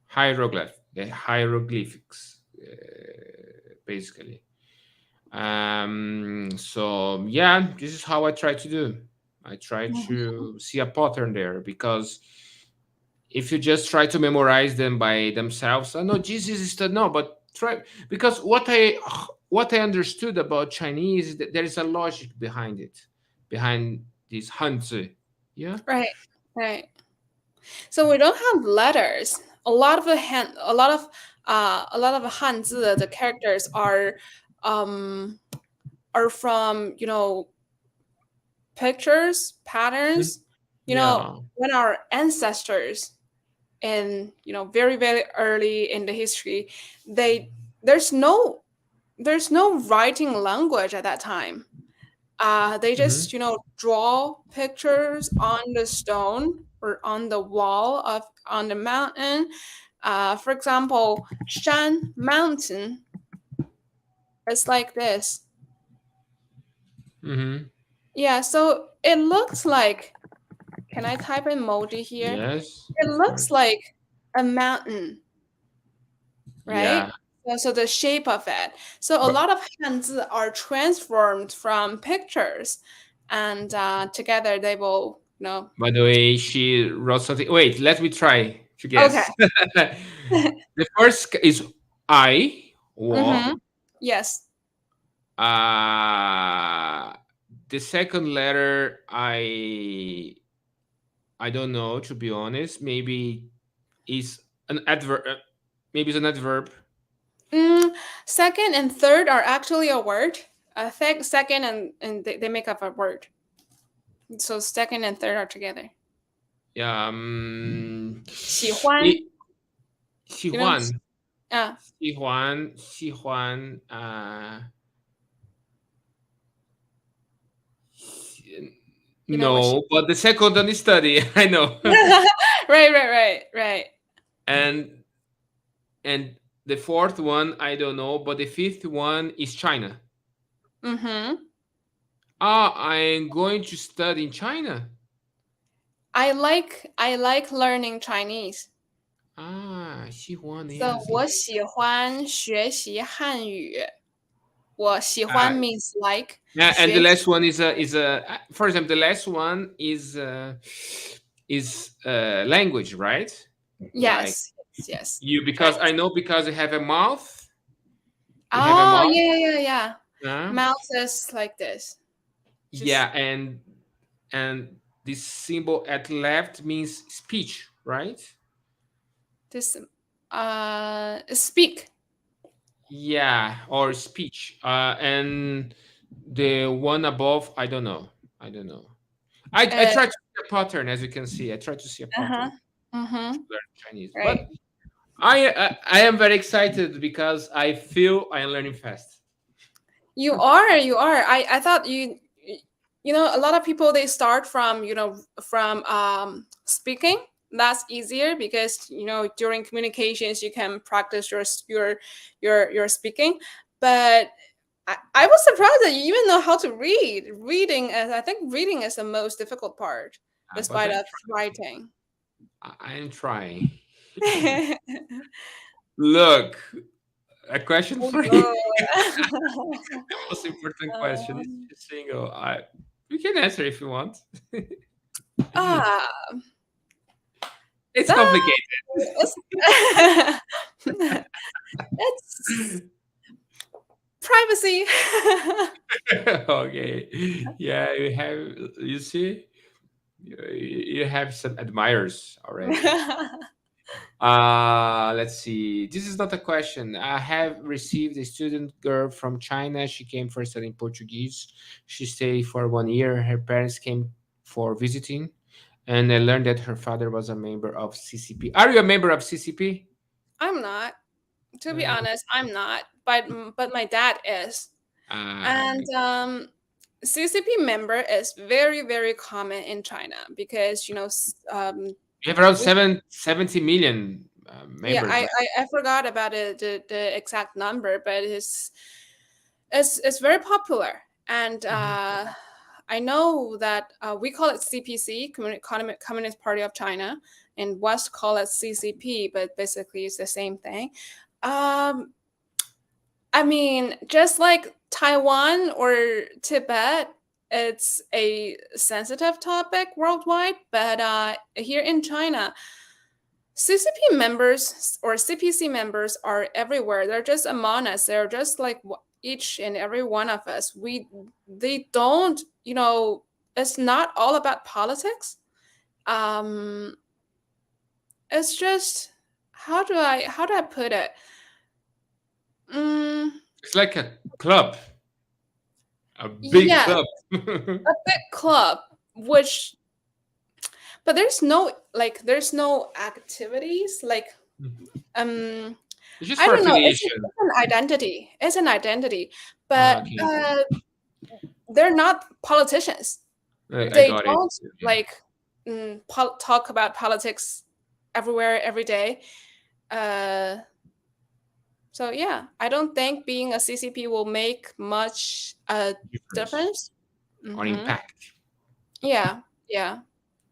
[SPEAKER 2] Hieroglyphics, basically. So yeah, this is how I try to do. I try
[SPEAKER 3] Mhm.
[SPEAKER 2] to see a pattern there, because if you just try to memorize them by themselves, I know Jesus is the no, but try, because what I understood about Chinese is that there is a logic behind it, behind this Hanzi. Yeah.
[SPEAKER 3] Right. Right. So we don't have letters. A lot of Hanzi, the characters um are from, pictures,
[SPEAKER 2] Mhm.
[SPEAKER 3] patterns.
[SPEAKER 2] Yeah.
[SPEAKER 3] When our ancestors in, very very early in the history, they there's no there's no writing language at that time. They
[SPEAKER 2] Hmm.
[SPEAKER 3] just, draw pictures on the stone or on the wall of on the mountain. For example, Shan Mountain is like this.
[SPEAKER 2] Hmm.
[SPEAKER 3] Yeah, so it looks like. Can I type emoji here?
[SPEAKER 2] Yes,
[SPEAKER 3] It
[SPEAKER 2] of
[SPEAKER 3] looks
[SPEAKER 2] course.
[SPEAKER 3] like a mountain, right?
[SPEAKER 2] Yeah,
[SPEAKER 3] So the shape of it. So a
[SPEAKER 2] but
[SPEAKER 3] lot of hanzi are transformed from pictures, and together they will,
[SPEAKER 2] by the way, she wrote something. Wait, let me try to
[SPEAKER 3] Okay.
[SPEAKER 2] guess. The first is I,
[SPEAKER 3] Mm-hmm.
[SPEAKER 2] Wo.
[SPEAKER 3] Yes.
[SPEAKER 2] Uh, the second letter, I don't know, to be honest. Maybe is an adverb. Maybe it's an adverb.
[SPEAKER 3] Mm, second and third are actually a word. Second and they make up a word. So second and third are together.
[SPEAKER 2] Yeah.
[SPEAKER 3] 喜欢,
[SPEAKER 2] 喜
[SPEAKER 3] you know,
[SPEAKER 2] 欢，uh, 喜欢，you
[SPEAKER 3] know what she.
[SPEAKER 2] no, but the second one is study. I know.
[SPEAKER 3] Right.
[SPEAKER 2] and and the fourth one I don't know, but the fifth one is China.
[SPEAKER 3] Mm-hmm.
[SPEAKER 2] Ah, I'm going to study in China.
[SPEAKER 3] I like learning Chinese.
[SPEAKER 2] 啊，喜欢
[SPEAKER 3] So
[SPEAKER 2] yes
[SPEAKER 3] 我
[SPEAKER 2] yes.
[SPEAKER 3] 喜欢学习汉语。我喜欢
[SPEAKER 2] Uh,
[SPEAKER 3] means like
[SPEAKER 2] yeah, and the
[SPEAKER 3] 学习.
[SPEAKER 2] last one is for example, the last one is language, right? Like
[SPEAKER 3] Yes.
[SPEAKER 2] you, because I
[SPEAKER 3] Chinese.
[SPEAKER 2] know, because you have a mouth. You have a
[SPEAKER 3] Oh,
[SPEAKER 2] mouth.
[SPEAKER 3] yeah.
[SPEAKER 2] Uh,
[SPEAKER 3] Mouth is like this. Just
[SPEAKER 2] yeah, and this symbol at left means speech, right?
[SPEAKER 3] this speak.
[SPEAKER 2] Yeah, or speech. And the one above, I don't know. I don't know. I
[SPEAKER 3] Uh
[SPEAKER 2] try to see a pattern, as you can see. I try to see a
[SPEAKER 3] uh-huh.
[SPEAKER 2] pattern to
[SPEAKER 3] Mm-hmm.
[SPEAKER 2] learn Chinese.
[SPEAKER 3] Right.
[SPEAKER 2] But I am very excited because I feel I am learning fast.
[SPEAKER 3] You are. I thought a lot of people they start from, from speaking. That's easier because, during communications you can practice your speaking. But I was surprised that you even know how to read. I think reading is the most difficult part,
[SPEAKER 2] But
[SPEAKER 3] despite of writing.
[SPEAKER 2] I am trying. Look, a question for you.
[SPEAKER 3] Oh.
[SPEAKER 2] Most important question is
[SPEAKER 3] Um,
[SPEAKER 2] single. You can answer if you want.
[SPEAKER 3] ah,
[SPEAKER 2] It's
[SPEAKER 3] that
[SPEAKER 2] complicated.
[SPEAKER 3] is it's privacy.
[SPEAKER 2] Okay. Yeah, you see, you have some admirers already. Let's see. This is not a question. I have received a student girl from China. She came for studying Portuguese. She stayed for 1 year. Her parents came for visiting, and I learned that her father was a member of CCP. Are you a member of CCP?
[SPEAKER 3] I'm not, to be
[SPEAKER 2] Uh,
[SPEAKER 3] honest. I'm not, but my dad is. And
[SPEAKER 2] uh,
[SPEAKER 3] CCP member is very, very common in China because
[SPEAKER 2] we have around
[SPEAKER 3] we
[SPEAKER 2] 70 million
[SPEAKER 3] yeah,
[SPEAKER 2] members, right?
[SPEAKER 3] I forgot about the exact number, but it's very popular. And
[SPEAKER 2] Mhm.
[SPEAKER 3] I know that we call it CPC, Communist Party of China, and West call it CCP, but basically it's the same thing. Um, I mean, just like Taiwan or Tibet, it's a sensitive topic worldwide, but here in China, CCP members or CPC members are everywhere. They're just among us. They're just like each and every one of us. They don't, it's not all about politics. Um, it's just how do I put it? Mm,
[SPEAKER 2] It's like a club, a big
[SPEAKER 3] yeah,
[SPEAKER 2] club.
[SPEAKER 3] a big club, which but there's no activities like um
[SPEAKER 2] It's just
[SPEAKER 3] I
[SPEAKER 2] for
[SPEAKER 3] don't know,
[SPEAKER 2] affiliation.
[SPEAKER 3] it's an identity. It's an identity. But
[SPEAKER 2] Okay,
[SPEAKER 3] they're not politicians.
[SPEAKER 2] I
[SPEAKER 3] They
[SPEAKER 2] got it.
[SPEAKER 3] don't like talk about politics everywhere every day. Uh so yeah, I don't think being a CCP will make much
[SPEAKER 2] Difference
[SPEAKER 3] difference.
[SPEAKER 2] or
[SPEAKER 3] Mhm.
[SPEAKER 2] impact.
[SPEAKER 3] Yeah. Yeah.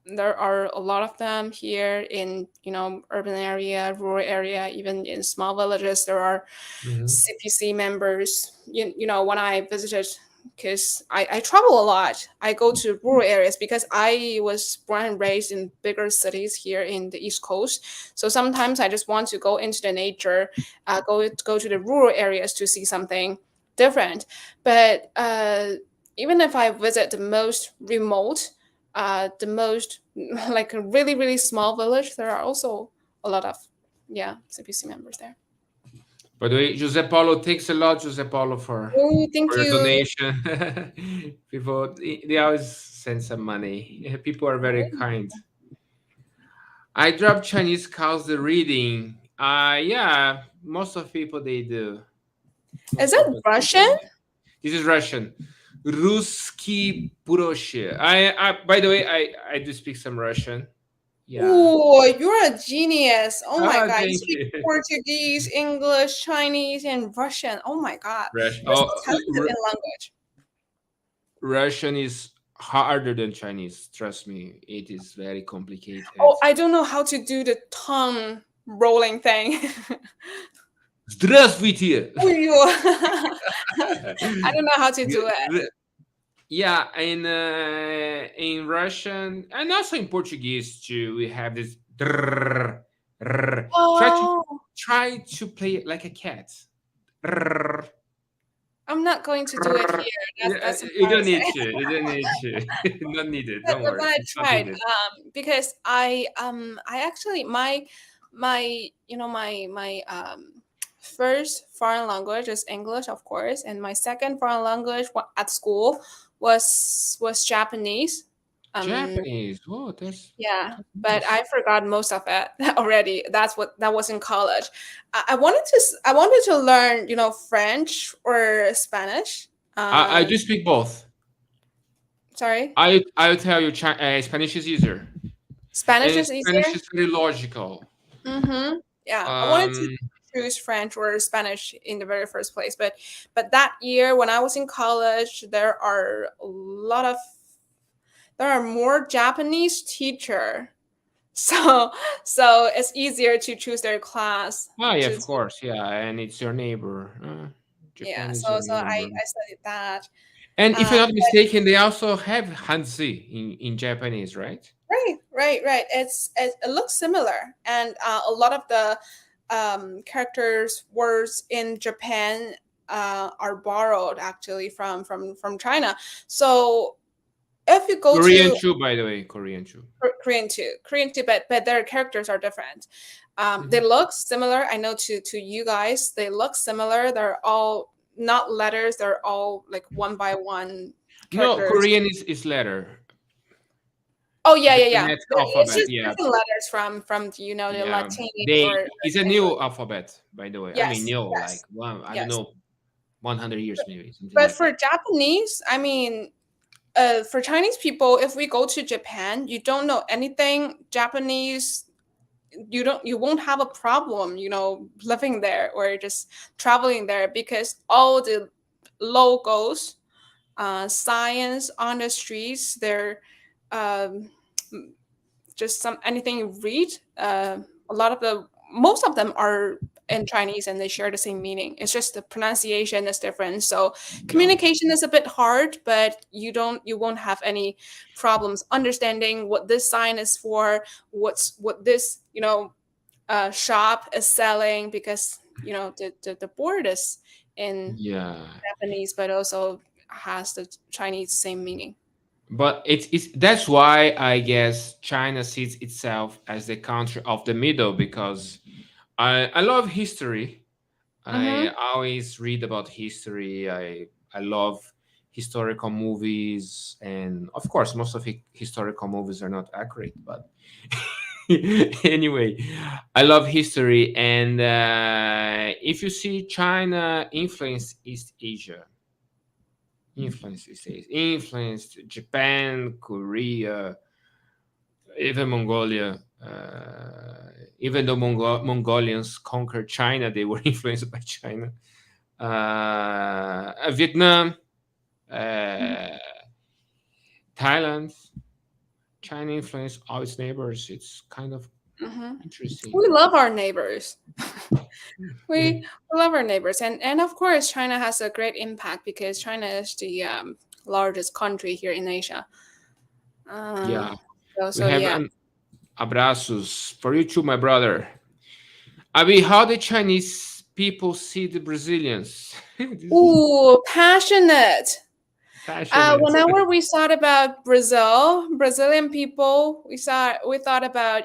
[SPEAKER 3] There are a lot of them here in urban area, rural area, even in small villages there are
[SPEAKER 2] Mhm.
[SPEAKER 3] CPC members. When I visited, because I travel a lot, I go to rural areas because I was born and raised in bigger cities here in the East Coast. So sometimes I just want to go into the nature, go to the rural areas to see something different. But even if I visit the most remote, the most like a really really small village, there are also a lot of CPC members there.
[SPEAKER 2] By the way, Jose Paulo, thanks a lot, Jose Paulo,
[SPEAKER 3] Oh, thank
[SPEAKER 2] for your
[SPEAKER 3] you.
[SPEAKER 2] donation. People, they always send some money. People are very kind. I dropped Chinese cows the reading. Yeah, most of people they do.
[SPEAKER 3] Is
[SPEAKER 2] Most
[SPEAKER 3] it
[SPEAKER 2] people they
[SPEAKER 3] Russian?
[SPEAKER 2] do. This is Russian. Ruski Puroshi. By the way, I do speak some Russian. Yeah.
[SPEAKER 3] Oh, you're a genius. Oh my
[SPEAKER 2] Ah,
[SPEAKER 3] God. You
[SPEAKER 2] thank
[SPEAKER 3] speak
[SPEAKER 2] you.
[SPEAKER 3] Portuguese, English, Chinese, and Russian. Oh my God.
[SPEAKER 2] Rush.
[SPEAKER 3] You're
[SPEAKER 2] Oh,
[SPEAKER 3] so talented in language.
[SPEAKER 2] Russian is harder than Chinese. Trust me, it is very complicated.
[SPEAKER 3] Oh, I don't know how to do the tongue rolling thing.
[SPEAKER 2] Здравствуйте.
[SPEAKER 3] Oh, you. I don't know how to do it.
[SPEAKER 2] Yeah, in Russian and also in Portuguese too, we have this. Drrrr, rrr.
[SPEAKER 3] Oh,
[SPEAKER 2] Try to play it like a cat. Drrrr,
[SPEAKER 3] I'm not going to do it
[SPEAKER 2] rrr.
[SPEAKER 3] here.
[SPEAKER 2] Yeah,
[SPEAKER 3] That's
[SPEAKER 2] you don't need
[SPEAKER 3] embarrassing.
[SPEAKER 2] to. You don't need to. Not needed. Don't
[SPEAKER 3] But
[SPEAKER 2] worry.
[SPEAKER 3] I
[SPEAKER 2] It's not
[SPEAKER 3] tried
[SPEAKER 2] needed.
[SPEAKER 3] because I actually my first foreign language is English, of course, and my second foreign language at school was Japanese. Um,
[SPEAKER 2] Japanese. Oh,
[SPEAKER 3] yeah,
[SPEAKER 2] that's
[SPEAKER 3] but
[SPEAKER 2] nice.
[SPEAKER 3] I forgot most of it already. That was in college. I wanted to learn French or Spanish.
[SPEAKER 2] I
[SPEAKER 3] Um,
[SPEAKER 2] do speak both.
[SPEAKER 3] sorry,
[SPEAKER 2] I'll tell you, Spanish is easier,
[SPEAKER 3] Spanish
[SPEAKER 2] and
[SPEAKER 3] is easier.
[SPEAKER 2] Spanish is very logical.
[SPEAKER 3] Mm-hmm. Yeah, I wanted to
[SPEAKER 2] Um,
[SPEAKER 3] choose French or Spanish in the very first place, but that year when I was in college, there are more Japanese teacher, so it's easier to choose their class
[SPEAKER 2] yeah,
[SPEAKER 3] to
[SPEAKER 2] of course, yeah, and it's your neighbor.
[SPEAKER 3] yeah.
[SPEAKER 2] Japan is
[SPEAKER 3] So
[SPEAKER 2] your
[SPEAKER 3] I
[SPEAKER 2] neighbor.
[SPEAKER 3] studied that.
[SPEAKER 2] And if
[SPEAKER 3] Uh,
[SPEAKER 2] I'm not mistaken, they also have Hanzi in Japanese, right?
[SPEAKER 3] right. It looks similar, and a lot of the characters, words in Japan are borrowed actually from China. So if you go
[SPEAKER 2] Korean
[SPEAKER 3] to
[SPEAKER 2] too, by the way. Korean too.
[SPEAKER 3] Korean too, but their characters are different. They
[SPEAKER 2] Mhm.
[SPEAKER 3] look similar. I know to you guys, they look similar. They're all not letters. They're all like one by one
[SPEAKER 2] No,
[SPEAKER 3] characters.
[SPEAKER 2] Korean is letter.
[SPEAKER 3] Oh yeah, yeah, yeah.
[SPEAKER 2] Japanese
[SPEAKER 3] It's
[SPEAKER 2] alphabet.
[SPEAKER 3] just
[SPEAKER 2] Yeah,
[SPEAKER 3] different letters from the
[SPEAKER 2] yeah.
[SPEAKER 3] Latin
[SPEAKER 2] They
[SPEAKER 3] or
[SPEAKER 2] it's a
[SPEAKER 3] English.
[SPEAKER 2] new alphabet, by the way. I mean,
[SPEAKER 3] Yes,
[SPEAKER 2] new, like
[SPEAKER 3] yes,
[SPEAKER 2] one. I don't
[SPEAKER 3] yes.
[SPEAKER 2] know, 100 years maybe, something
[SPEAKER 3] But
[SPEAKER 2] like
[SPEAKER 3] for
[SPEAKER 2] that.
[SPEAKER 3] Japanese, I mean, for Chinese people, if we go to Japan, you don't know anything Japanese, you won't have a problem, living there or just traveling there because all the logos, signs on the streets, they're um, just some anything you read. A lot of the most of them are in Chinese and they share the same meaning. It's just the pronunciation is different. So
[SPEAKER 2] Yeah,
[SPEAKER 3] communication is a bit hard, but you won't have any problems understanding what this sign is for, what this shop is selling because the board is in
[SPEAKER 2] yeah.
[SPEAKER 3] Japanese, but also has the Chinese same meaning.
[SPEAKER 2] But it's that's why I guess China sees itself as the country of the middle, because I love history. I
[SPEAKER 3] Mm-hmm.
[SPEAKER 2] always read about history. I love historical movies, and of course, most of historical movies are not accurate. But anyway, I love history, and if you see China influence East Asia, influenced Japan, Korea, even Mongolia. Even though Mongolians conquered China, they were influenced by China. Vietnam, uh, Thailand, China influenced all its neighbors. It's kind of
[SPEAKER 3] Mm-hmm.
[SPEAKER 2] interesting.
[SPEAKER 3] We love our neighbors.
[SPEAKER 2] Yeah,
[SPEAKER 3] We love our neighbors, and of course, China has a great impact because China is the largest country here in Asia. Uh,
[SPEAKER 2] yeah. We
[SPEAKER 3] so
[SPEAKER 2] have
[SPEAKER 3] yeah.
[SPEAKER 2] an abraços for you too, my brother. Abi, how the Chinese people see the Brazilians? This is
[SPEAKER 3] Ooh, passionate.
[SPEAKER 2] passionate.
[SPEAKER 3] Whenever we thought about Brazilian people, we thought about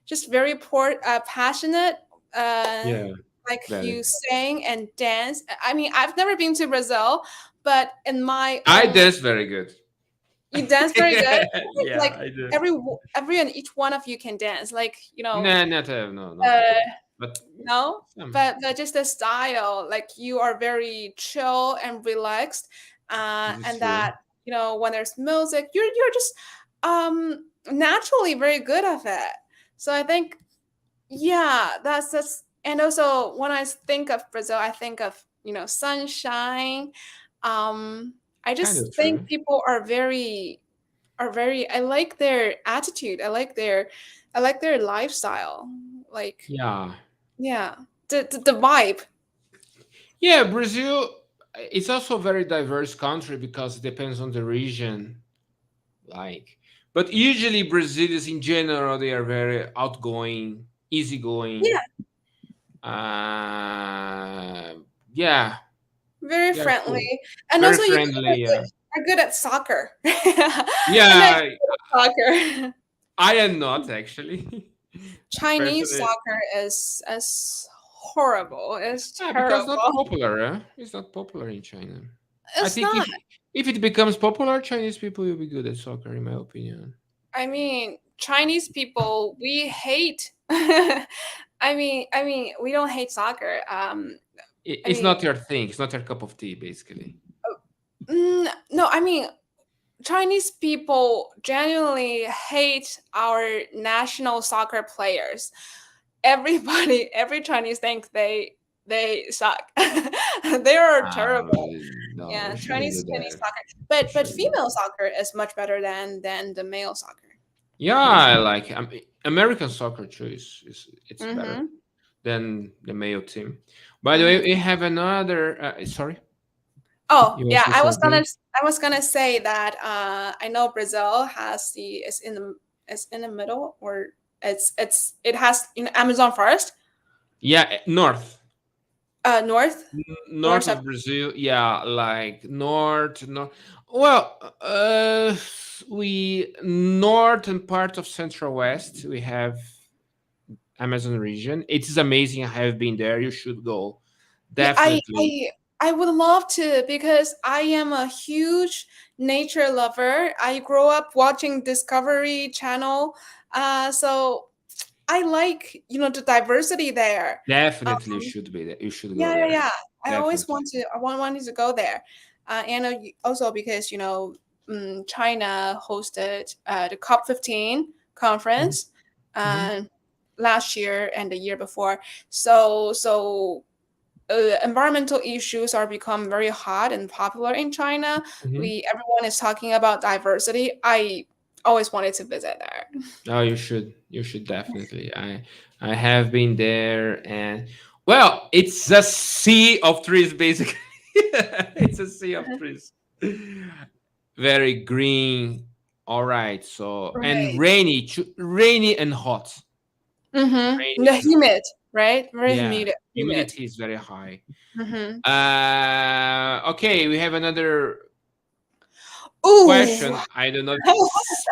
[SPEAKER 3] just very passionate, uh,
[SPEAKER 2] Yeah,
[SPEAKER 3] like
[SPEAKER 2] very.
[SPEAKER 3] you sing and dance. I mean, I've never been to Brazil, but in my
[SPEAKER 2] I dance very good.
[SPEAKER 3] you dance very good.
[SPEAKER 2] Yeah,
[SPEAKER 3] Like
[SPEAKER 2] I do.
[SPEAKER 3] every and each one of you can dance. Like
[SPEAKER 2] Nah, not no, not
[SPEAKER 3] uh,
[SPEAKER 2] everyone, but
[SPEAKER 3] no,
[SPEAKER 2] some.
[SPEAKER 3] but just the style, like you are very chill and relaxed,
[SPEAKER 2] This is
[SPEAKER 3] and
[SPEAKER 2] true.
[SPEAKER 3] that when there's music, you're just naturally very good at it. So I think yeah, that's and also when I think of Brazil, I think of sunshine. Um, I
[SPEAKER 2] Kind
[SPEAKER 3] just
[SPEAKER 2] of
[SPEAKER 3] think
[SPEAKER 2] true.
[SPEAKER 3] people are very. I like their attitude. I like their lifestyle. Like
[SPEAKER 2] Yeah,
[SPEAKER 3] yeah, the vibe.
[SPEAKER 2] yeah. Brazil, it's also a very diverse country because it depends on the region. Like, but usually Brazilians in general, they are very outgoing,
[SPEAKER 3] Yeah,
[SPEAKER 2] easygoing. Uh, yeah,
[SPEAKER 3] very
[SPEAKER 2] yeah,
[SPEAKER 3] friendly,
[SPEAKER 2] true.
[SPEAKER 3] and
[SPEAKER 2] Very
[SPEAKER 3] also you
[SPEAKER 2] friendly. Yeah,
[SPEAKER 3] are good at soccer. I know
[SPEAKER 2] yeah.
[SPEAKER 3] soccer.
[SPEAKER 2] I am not actually.
[SPEAKER 3] Chinese
[SPEAKER 2] Personally,
[SPEAKER 3] soccer is horrible. It's
[SPEAKER 2] yeah, because not
[SPEAKER 3] terrible.
[SPEAKER 2] popular. It's not popular in China. I
[SPEAKER 3] It's
[SPEAKER 2] think
[SPEAKER 3] not.
[SPEAKER 2] if it becomes popular, Chinese people will be good at soccer, in my opinion.
[SPEAKER 3] I mean, Chinese people, we hate. I mean, we don't hate soccer. I
[SPEAKER 2] It's
[SPEAKER 3] mean,
[SPEAKER 2] not your thing. It's not your cup of tea, basically.
[SPEAKER 3] no, I mean, Chinese people genuinely hate our national soccer players. Everybody, every Chinese think they suck. They are
[SPEAKER 2] Uh,
[SPEAKER 3] terrible.
[SPEAKER 2] no,
[SPEAKER 3] Yeah,
[SPEAKER 2] we shouldn't do
[SPEAKER 3] Chinese
[SPEAKER 2] that.
[SPEAKER 3] soccer,
[SPEAKER 2] We
[SPEAKER 3] but
[SPEAKER 2] shouldn't do
[SPEAKER 3] female
[SPEAKER 2] that.
[SPEAKER 3] soccer is much better than the male soccer.
[SPEAKER 2] Yeah, I like American soccer too. It's better
[SPEAKER 3] Mm-hmm.
[SPEAKER 2] than the male team. By the way,
[SPEAKER 3] Mm-hmm.
[SPEAKER 2] we have another. Sorry,
[SPEAKER 3] Oh
[SPEAKER 2] you want
[SPEAKER 3] yeah,
[SPEAKER 2] to say something?
[SPEAKER 3] I was gonna say that I know Brazil has the is in the middle or it has Amazon forest
[SPEAKER 2] Yeah, north.
[SPEAKER 3] north
[SPEAKER 2] North
[SPEAKER 3] north of
[SPEAKER 2] of Brazil, yeah, like north. Well, we northern part of Central West, we have Amazon region. It is amazing. I have been there. You should go.
[SPEAKER 3] Yeah,
[SPEAKER 2] Definitely.
[SPEAKER 3] I would love to because I am a huge nature lover. I grew up watching Discovery Channel, so I like the diversity there.
[SPEAKER 2] Definitely you should be there. You should go
[SPEAKER 3] Yeah, yeah,
[SPEAKER 2] there.
[SPEAKER 3] yeah. I always
[SPEAKER 2] Definitely.
[SPEAKER 3] wanted to go there, and also because China hosted the COP 15
[SPEAKER 2] Mhm,
[SPEAKER 3] conference
[SPEAKER 2] mhm,
[SPEAKER 3] uh, last year and the year before. So environmental issues are become very hot and popular in China.
[SPEAKER 2] mhm.
[SPEAKER 3] Everyone is talking about diversity. I always wanted to visit there.
[SPEAKER 2] Oh, you should. You should definitely. I have been there, and well, it's a sea of trees, basically. It's a sea of trees. Very green. All right. So and
[SPEAKER 3] Right.
[SPEAKER 2] rainy, rainy and hot.
[SPEAKER 3] Mm-hmm.
[SPEAKER 2] Rainy
[SPEAKER 3] The
[SPEAKER 2] and hot.
[SPEAKER 3] humid, right? Very
[SPEAKER 2] Yeah,
[SPEAKER 3] humid. Humid.
[SPEAKER 2] humidity is very high.
[SPEAKER 3] Mm-hmm.
[SPEAKER 2] Okay, we have another
[SPEAKER 3] Ooh.
[SPEAKER 2] question. I don't know if it's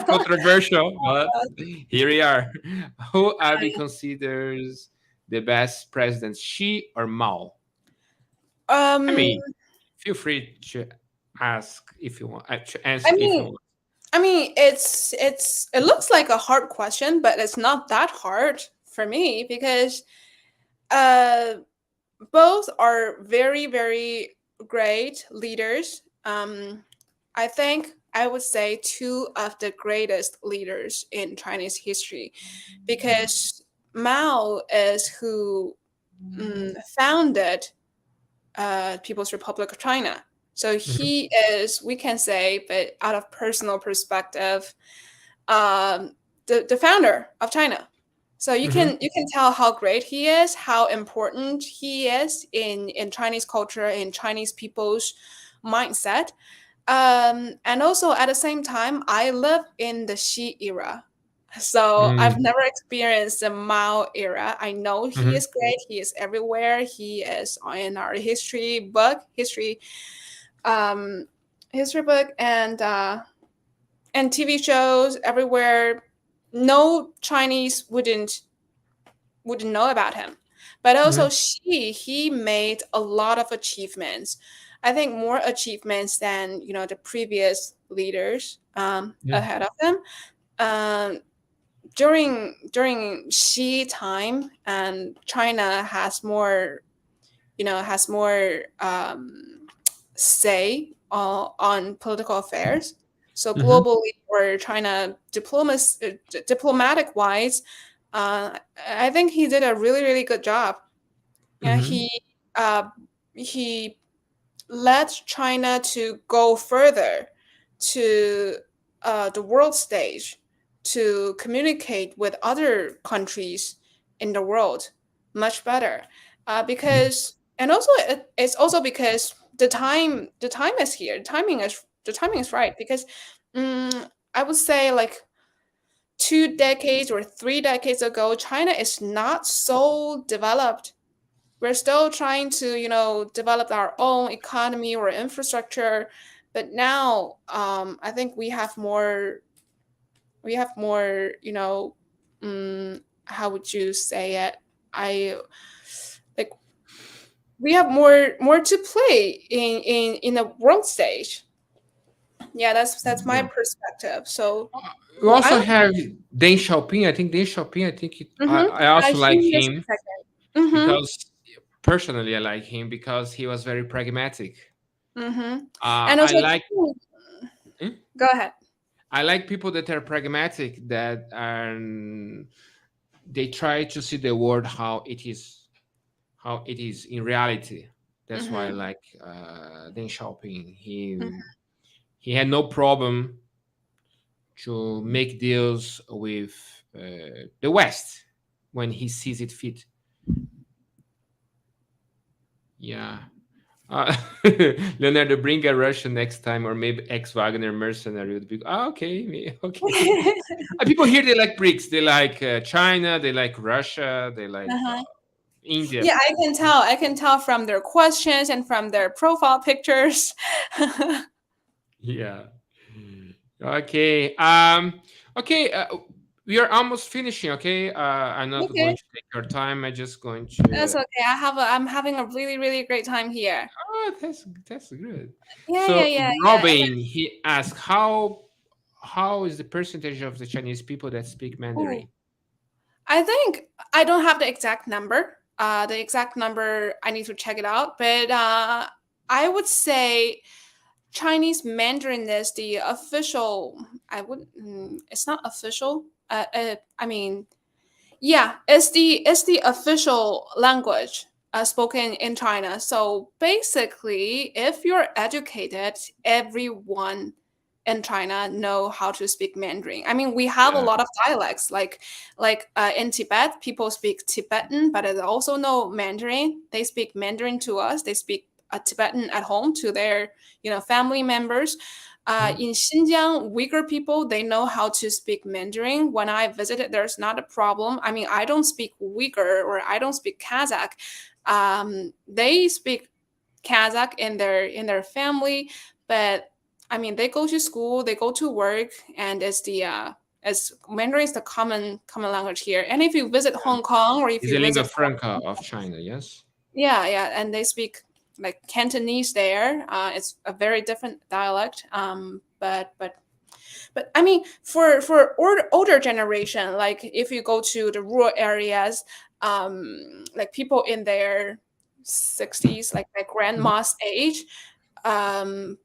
[SPEAKER 2] controversial, but here we are. Who Avi considers the best president, Xi or Mao? I
[SPEAKER 3] um,
[SPEAKER 2] mean, feel free to ask if you want, to
[SPEAKER 3] I
[SPEAKER 2] answer if you
[SPEAKER 3] mean,
[SPEAKER 2] want.
[SPEAKER 3] it looks like a hard question, but it's not that hard for me because uh both are very, very great leaders. I think I would say two of the greatest leaders in Chinese history because Mao is who founded People's Republic of China. So
[SPEAKER 2] Mhm,
[SPEAKER 3] he is, we can say, but out of personal perspective, um, the founder of China. So
[SPEAKER 2] mhm,
[SPEAKER 3] you can tell how great he is, how important he is in Chinese culture, in Chinese people's mindset. And also at the same time, I live in the Xi era. So I've
[SPEAKER 2] mhm,
[SPEAKER 3] never experienced the Mao era. I know he
[SPEAKER 2] mhm,
[SPEAKER 3] is great. He is everywhere. He is in our history book, um, history book, and TV shows everywhere. No Chinese wouldn't know about him. But also
[SPEAKER 2] mhm.
[SPEAKER 3] he made a lot of achievements. I think more achievements than the previous leaders
[SPEAKER 2] Yeah.
[SPEAKER 3] ahead of him. Um, during Xi time, and China has more say on political affairs. So
[SPEAKER 2] Mhm,
[SPEAKER 3] globally, or China diplomatic wise, I think he did a really, really good job. Yeah,
[SPEAKER 2] mhm,
[SPEAKER 3] uh, he led China to go further to the world stage to communicate with other countries in the world much better.
[SPEAKER 2] mhm.
[SPEAKER 3] Because and also it's also because the time is here. The timing is right because I would say like 2 decades or 3 decades ago, China is not so developed. We're still trying to develop our own economy or infrastructure, but now I think we have more how would you say it, I like we have more to play in the world stage. Yeah, that's my
[SPEAKER 2] Yeah.
[SPEAKER 3] perspective. So
[SPEAKER 2] We
[SPEAKER 3] well, I
[SPEAKER 2] also have Deng Xiaoping. I think Deng Xiaoping. I think I also like
[SPEAKER 3] he is
[SPEAKER 2] him
[SPEAKER 3] the second.
[SPEAKER 2] because personally I like him because he was very pragmatic.
[SPEAKER 3] And
[SPEAKER 2] I
[SPEAKER 3] also
[SPEAKER 2] like hmm?
[SPEAKER 3] go ahead.
[SPEAKER 2] I like people that are pragmatic that are they try to see the world how it is in reality. That's why I
[SPEAKER 3] Mm-hmm.
[SPEAKER 2] like Deng Xiaoping. He had no problem to make deals with the West when he sees it fit. Yeah. Leonardo, bring a Russian next time, or maybe ex Wagner mercenary would be okay. Okay. People here they like BRICS. They like China. They like Russia. They like
[SPEAKER 3] Uh-huh.
[SPEAKER 2] India.
[SPEAKER 3] Yeah, I can tell. I can tell from their questions and from their profile pictures.
[SPEAKER 2] Yeah. Okay. Okay. We are almost finishing. Okay. I'm not going
[SPEAKER 3] Okay,
[SPEAKER 2] to take your time. I'm just going
[SPEAKER 3] that's
[SPEAKER 2] to.
[SPEAKER 3] okay. I'm having a really really great time here.
[SPEAKER 2] Oh, that's good.
[SPEAKER 3] Yeah, yeah,
[SPEAKER 2] So
[SPEAKER 3] yeah, yeah.
[SPEAKER 2] Robin, he asked how is the percentage of the Chinese people that speak
[SPEAKER 3] Ooh,
[SPEAKER 2] Mandarin?
[SPEAKER 3] I think I don't have the exact number. The exact number I need to check it out, but I would say Chinese Mandarin is the official. I would. It's not official. I mean, yeah, it's the official language spoken in China. So basically, if you're educated, everyone in China know how to speak Mandarin. I mean, we have a
[SPEAKER 2] Yeah.
[SPEAKER 3] lot of dialects, like in Tibet, people speak Tibetan, but they also know Mandarin. They speak Mandarin to us. They speak Tibetan at home to their family members.
[SPEAKER 2] Mhm.
[SPEAKER 3] In Xinjiang, Uyghur people, they know how to speak Mandarin. When I visited, there's not a problem. I mean, I don't speak Uyghur or I don't speak Kazakh. They speak Kazakh in their family, but I mean, they go to school, they go to work, and it's the as Mandarin is the common language here. And if you visit
[SPEAKER 2] Yeah.
[SPEAKER 3] Hong Kong or if
[SPEAKER 2] It's
[SPEAKER 3] you
[SPEAKER 2] a lingua
[SPEAKER 3] visit
[SPEAKER 2] franca of China. Yes.
[SPEAKER 3] yeah, yeah, and they speak like Cantonese there. It's a very different dialect. But I mean, for older generation, like if you go to the rural areas, like people in their 60s, like my
[SPEAKER 2] Mhm.
[SPEAKER 3] grandma's age,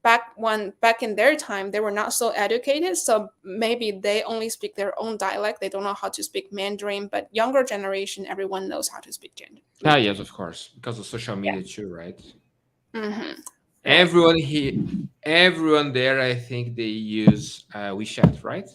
[SPEAKER 3] back in their time, they were not so educated, so maybe they only speak their own dialect. They don't know how to speak Mandarin. But younger generation, everyone knows how to speak
[SPEAKER 2] Ah,
[SPEAKER 3] Mandarin.
[SPEAKER 2] yes, of course, because of social
[SPEAKER 3] Yeah.
[SPEAKER 2] media too, right?
[SPEAKER 3] Mm-hmm. Right.
[SPEAKER 2] Everyone here, everyone there, I think they use WeChat, right?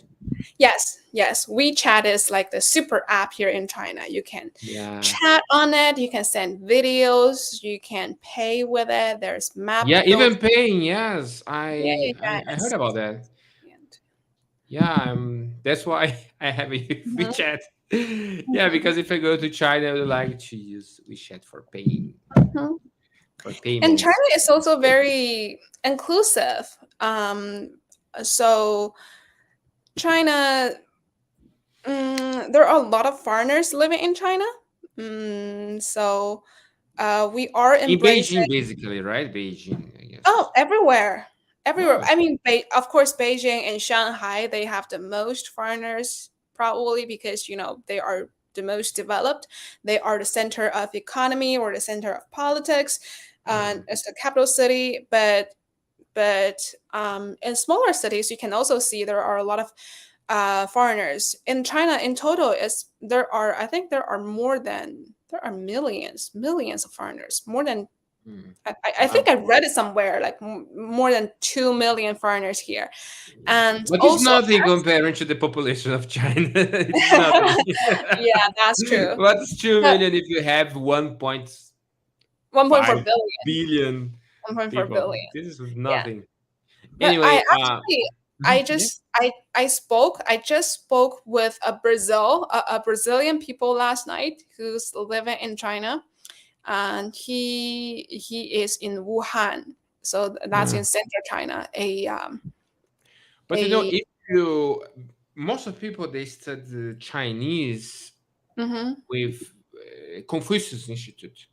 [SPEAKER 3] Yes, yes. WeChat is like the super app here in China. You can
[SPEAKER 2] Yeah.
[SPEAKER 3] chat on it, you can send videos, you can pay with it. There's map
[SPEAKER 2] Yeah,
[SPEAKER 3] to go.
[SPEAKER 2] even paying. Yes,
[SPEAKER 3] Yeah,
[SPEAKER 2] I
[SPEAKER 3] yeah, yeah.
[SPEAKER 2] I, I heard about that.
[SPEAKER 3] And-
[SPEAKER 2] Yeah, that's why I have a
[SPEAKER 3] Mhm,
[SPEAKER 2] WeChat. Yeah,
[SPEAKER 3] mhm,
[SPEAKER 2] because if I go to China, I would like to use WeChat for paying
[SPEAKER 3] mhm.
[SPEAKER 2] for
[SPEAKER 3] And China
[SPEAKER 2] payments.
[SPEAKER 3] is also very inclusive. So China, there are a lot of foreigners living in China. So we are
[SPEAKER 2] In
[SPEAKER 3] embracing.
[SPEAKER 2] Beijing, basically, right? Beijing, I
[SPEAKER 3] Oh,
[SPEAKER 2] guess.
[SPEAKER 3] everywhere. Everywhere.
[SPEAKER 2] Oh,
[SPEAKER 3] I mean, of course, Beijing and Shanghai, they have the most foreigners, probably because, they are the most developed. They are the center of economy or the center of politics, and
[SPEAKER 2] mm,
[SPEAKER 3] it's the capital city. But in smaller cities, you can also see there are a lot of foreigners. In China, in total, I think there are millions of foreigners, more than
[SPEAKER 2] mm.
[SPEAKER 3] I think I read it somewhere, like more than 2 million foreigners here, and
[SPEAKER 2] But it's
[SPEAKER 3] also,
[SPEAKER 2] nothing comparing to the population of China. It's nothing.
[SPEAKER 3] yeah, that's true.
[SPEAKER 2] What's two
[SPEAKER 3] But
[SPEAKER 2] million if you have 1.5
[SPEAKER 3] 1.4 billion,
[SPEAKER 2] billion
[SPEAKER 3] 1.4
[SPEAKER 2] people?
[SPEAKER 3] billion.
[SPEAKER 2] This is
[SPEAKER 3] Yeah,
[SPEAKER 2] nothing.
[SPEAKER 3] but I
[SPEAKER 2] Anyway,
[SPEAKER 3] actually, I
[SPEAKER 2] mhm, yeah.
[SPEAKER 3] just, I just spoke with a Brazilian people last night who's living in China, and he is in Wuhan, so that's in
[SPEAKER 2] Mm.
[SPEAKER 3] central China.
[SPEAKER 2] But
[SPEAKER 3] A
[SPEAKER 2] if you most of people they study Chinese
[SPEAKER 3] mm-hmm,
[SPEAKER 2] with Confucius Institute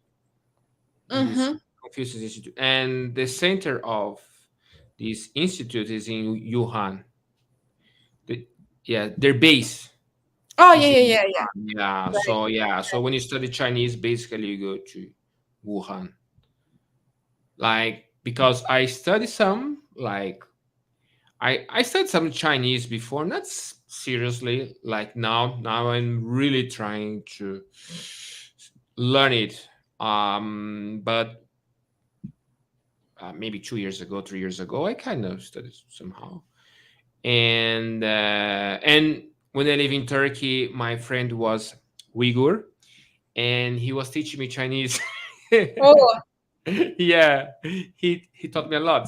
[SPEAKER 2] in this
[SPEAKER 3] mm-hmm.
[SPEAKER 2] Confucius Institute, and the center of this institute is in Wuhan. The, yeah, their base
[SPEAKER 3] Oh yeah,
[SPEAKER 2] is in
[SPEAKER 3] yeah, yeah, yeah.
[SPEAKER 2] Wuhan. Yeah,
[SPEAKER 3] Right.
[SPEAKER 2] so yeah, so when you study Chinese, basically you go to Wuhan. Like because I study some like I studied some Chinese before, not seriously. Like now I'm really trying to learn it. But maybe 2 years ago, 3 years ago, I kind of studied somehow. And when I live in Turkey, my friend was Uyghur, and he was teaching me Chinese.
[SPEAKER 3] Oh,
[SPEAKER 2] Yeah, he taught me a lot.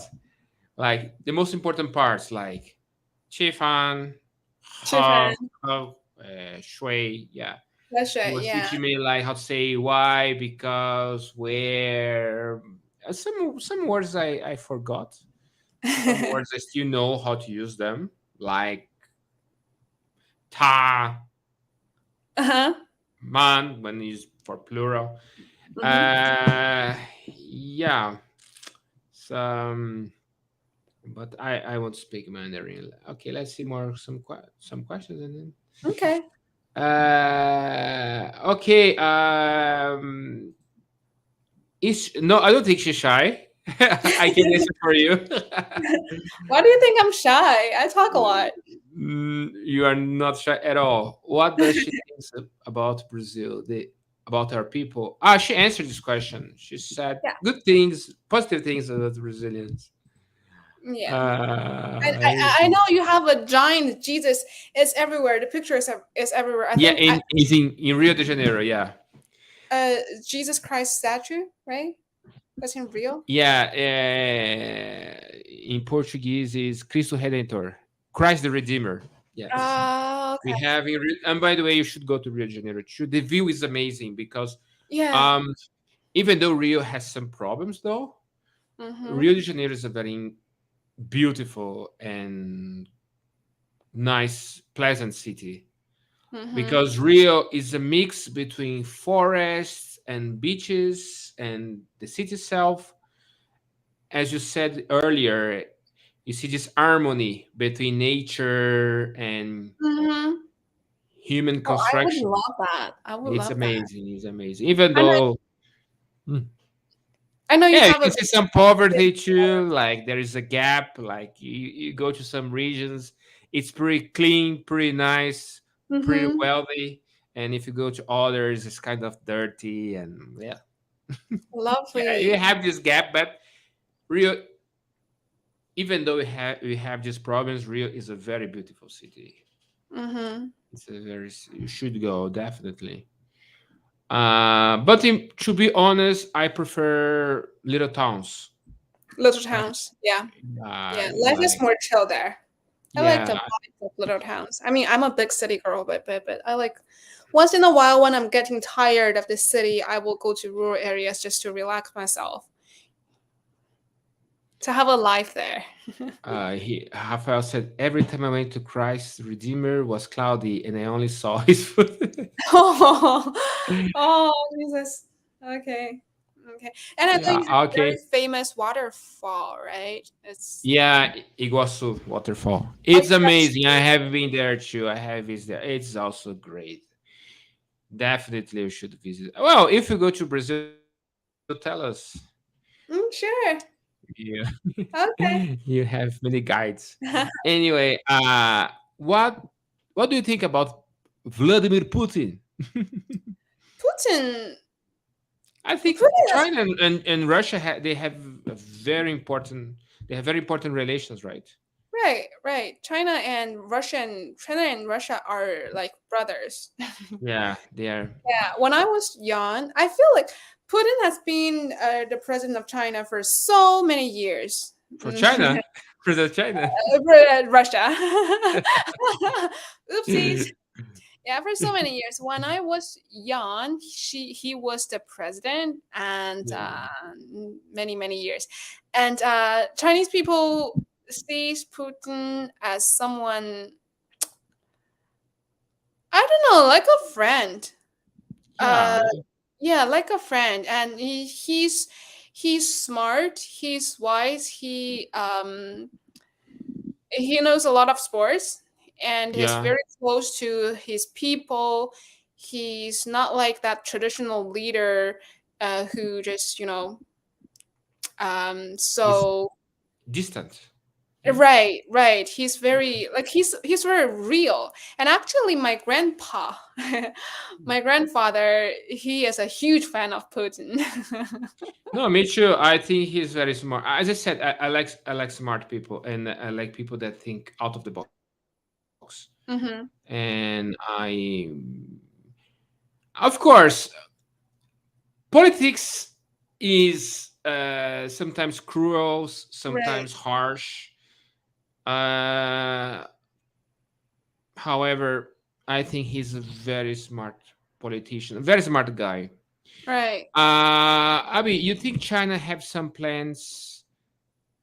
[SPEAKER 2] Like the most important parts, like Chifan,
[SPEAKER 3] Chifan.
[SPEAKER 2] how, Shui. Yeah,
[SPEAKER 3] That's
[SPEAKER 2] he
[SPEAKER 3] right.
[SPEAKER 2] was
[SPEAKER 3] Yeah.
[SPEAKER 2] teaching me like how to say why, because, where. Some words I forgot, Some words I still know how to use them, like ta,
[SPEAKER 3] Uh-huh.
[SPEAKER 2] man when used for plural.
[SPEAKER 3] Mm-hmm.
[SPEAKER 2] Uh, yeah. Some, but I won't speak Mandarin. Okay, let's see more some questions and then.
[SPEAKER 3] Okay.
[SPEAKER 2] Okay. Is no, I don't think she's shy. I can answer for you.
[SPEAKER 3] Why do you think I'm shy? I talk a lot.
[SPEAKER 2] You are not shy at all. What does she think about Brazil? About our people? Ah, she answered this question. She said
[SPEAKER 3] Yeah.
[SPEAKER 2] good things, positive things about the Brazilians.
[SPEAKER 3] Yeah.
[SPEAKER 2] Let me
[SPEAKER 3] I
[SPEAKER 2] see.
[SPEAKER 3] know you have a giant Jesus. It's everywhere. The picture is everywhere. I
[SPEAKER 2] Yeah,
[SPEAKER 3] think
[SPEAKER 2] in he's in Rio de Janeiro. Yeah,
[SPEAKER 3] Jesus Christ statue, right? That's in Rio.
[SPEAKER 2] yeah. In Portuguese is Cristo Redentor, Christ the Redeemer. Yes.
[SPEAKER 3] Oh,
[SPEAKER 2] We
[SPEAKER 3] okay.
[SPEAKER 2] have and by the way, you should go to Rio de Janeiro too. The view is amazing because
[SPEAKER 3] Yeah.
[SPEAKER 2] um, even though Rio has some problems, though
[SPEAKER 3] Mm-hmm.
[SPEAKER 2] Rio de Janeiro is a very beautiful and nice, pleasant city
[SPEAKER 3] Mm-hmm.
[SPEAKER 2] because Rio is a mix between forests and beaches and the city itself. As you said earlier, you see this harmony between nature and
[SPEAKER 3] Mm-hmm.
[SPEAKER 2] human
[SPEAKER 3] Oh, I would
[SPEAKER 2] construction.
[SPEAKER 3] love that. I would
[SPEAKER 2] It's
[SPEAKER 3] love that.
[SPEAKER 2] amazing. It's amazing. Even
[SPEAKER 3] And
[SPEAKER 2] though, mm,
[SPEAKER 3] I know you
[SPEAKER 2] yeah, you
[SPEAKER 3] have a
[SPEAKER 2] can see some poverty too. Like there is a gap. Like you go to some regions, it's pretty clean, pretty nice, pretty
[SPEAKER 3] mm-hmm.
[SPEAKER 2] wealthy. And if you go to others, it's kind of dirty and yeah, yeah. You
[SPEAKER 3] Lovely.
[SPEAKER 2] have this gap, but Rio, even though we have these problems, Rio is a very beautiful city.
[SPEAKER 3] Mm-hmm.
[SPEAKER 2] It's a very you should go definitely. But to be honest, I prefer little towns.
[SPEAKER 3] Little
[SPEAKER 2] I
[SPEAKER 3] towns. Yeah. Yeah. Life is
[SPEAKER 2] like
[SPEAKER 3] more chill there. I like the
[SPEAKER 2] yeah.
[SPEAKER 3] vibes of little towns. I mean, I'm a big city girl, but I like once in a while when I'm getting tired of the city, I will go to rural areas just to relax myself, to have a life there.
[SPEAKER 2] Rafael said every time I went to Christ Redeemer was cloudy and I only saw his foot.
[SPEAKER 3] Oh, oh, Jesus. Okay. Okay. And I know you have
[SPEAKER 2] Yeah,
[SPEAKER 3] a very
[SPEAKER 2] okay.
[SPEAKER 3] famous waterfall, right? It's
[SPEAKER 2] Yeah, Iguazu waterfall.
[SPEAKER 3] oh,
[SPEAKER 2] It's
[SPEAKER 3] you have
[SPEAKER 2] amazing. I
[SPEAKER 3] to.
[SPEAKER 2] have been there too. I have visited there. It's also great. Definitely you should visit. Well, if you go to Brazil, tell us.
[SPEAKER 3] Sure.
[SPEAKER 2] Yeah.
[SPEAKER 3] Okay.
[SPEAKER 2] You have many guides. Anyway, what what do you think about Vladimir Putin?
[SPEAKER 3] Putin.
[SPEAKER 2] I think
[SPEAKER 3] Putin has
[SPEAKER 2] China and Russia they have a very important very important relations, right?
[SPEAKER 3] right, right. China and Russia are like brothers.
[SPEAKER 2] Yeah, they are
[SPEAKER 3] Yeah, when I was young, I feel like Putin has been the president of China for so many years.
[SPEAKER 2] for China, for the China.
[SPEAKER 3] Russia. Oopsies. Yeah, for so many years. When I was young, he was the president, and
[SPEAKER 2] Yeah.
[SPEAKER 3] many years. And Chinese people sees Putin as someone, I don't know, like a friend.
[SPEAKER 2] Yeah,
[SPEAKER 3] Uh, yeah, like a friend, and he's smart, he's wise, he knows a lot of sports, and he's
[SPEAKER 2] yeah.
[SPEAKER 3] very close to his people. He's not like that traditional leader who just
[SPEAKER 2] He's
[SPEAKER 3] so
[SPEAKER 2] distant. Yeah.
[SPEAKER 3] right, he's very like he's very real. And actually my grandpa my grandfather, he is a huge fan of Putin.
[SPEAKER 2] No, me too. I think he's very smart. As I said, I like smart people, and I like people that think out of the box.
[SPEAKER 3] Hmm.
[SPEAKER 2] And of course, politics is sometimes cruel,
[SPEAKER 3] Right,
[SPEAKER 2] sometimes harsh. Uh, However, I think he's a very smart politician, a very smart guy.
[SPEAKER 3] right.
[SPEAKER 2] Abby, you think China have some plans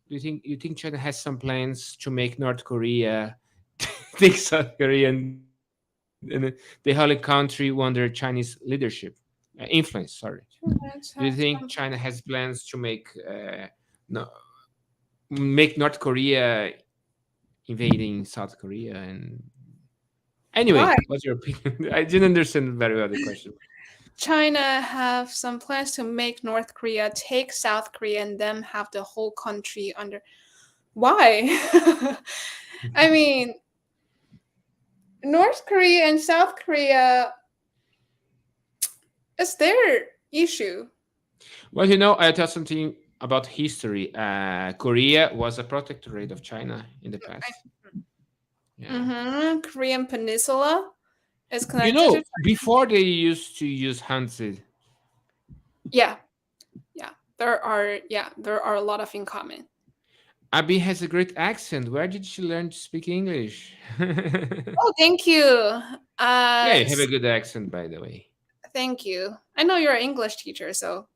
[SPEAKER 2] Do you think China has some plans to make North Korea take South Korea and the whole country under Chinese leadership, influence? Sorry. Do you
[SPEAKER 3] Let's
[SPEAKER 2] think
[SPEAKER 3] have
[SPEAKER 2] China
[SPEAKER 3] some.
[SPEAKER 2] has plans to no, make North Korea invading South Korea? And
[SPEAKER 3] Why?
[SPEAKER 2] anyway, what's your opinion? I didn't understand very well the question.
[SPEAKER 3] China have some plans to make North Korea take South Korea and then have the whole country under. Why? I mean, North Korea and South Korea is their issue.
[SPEAKER 2] Well, I tell something about history. Korea was a protectorate of China in the past. Yeah.
[SPEAKER 3] Korean Peninsula is connected to.
[SPEAKER 2] Before they used to use Hanzi.
[SPEAKER 3] Yeah, yeah. There are a lot of in common.
[SPEAKER 2] Abi has a great accent. Where did she learn to speak English?
[SPEAKER 3] Oh, thank you.
[SPEAKER 2] Yeah, you have a good accent, by the way.
[SPEAKER 3] Thank you. I know you're an English teacher, so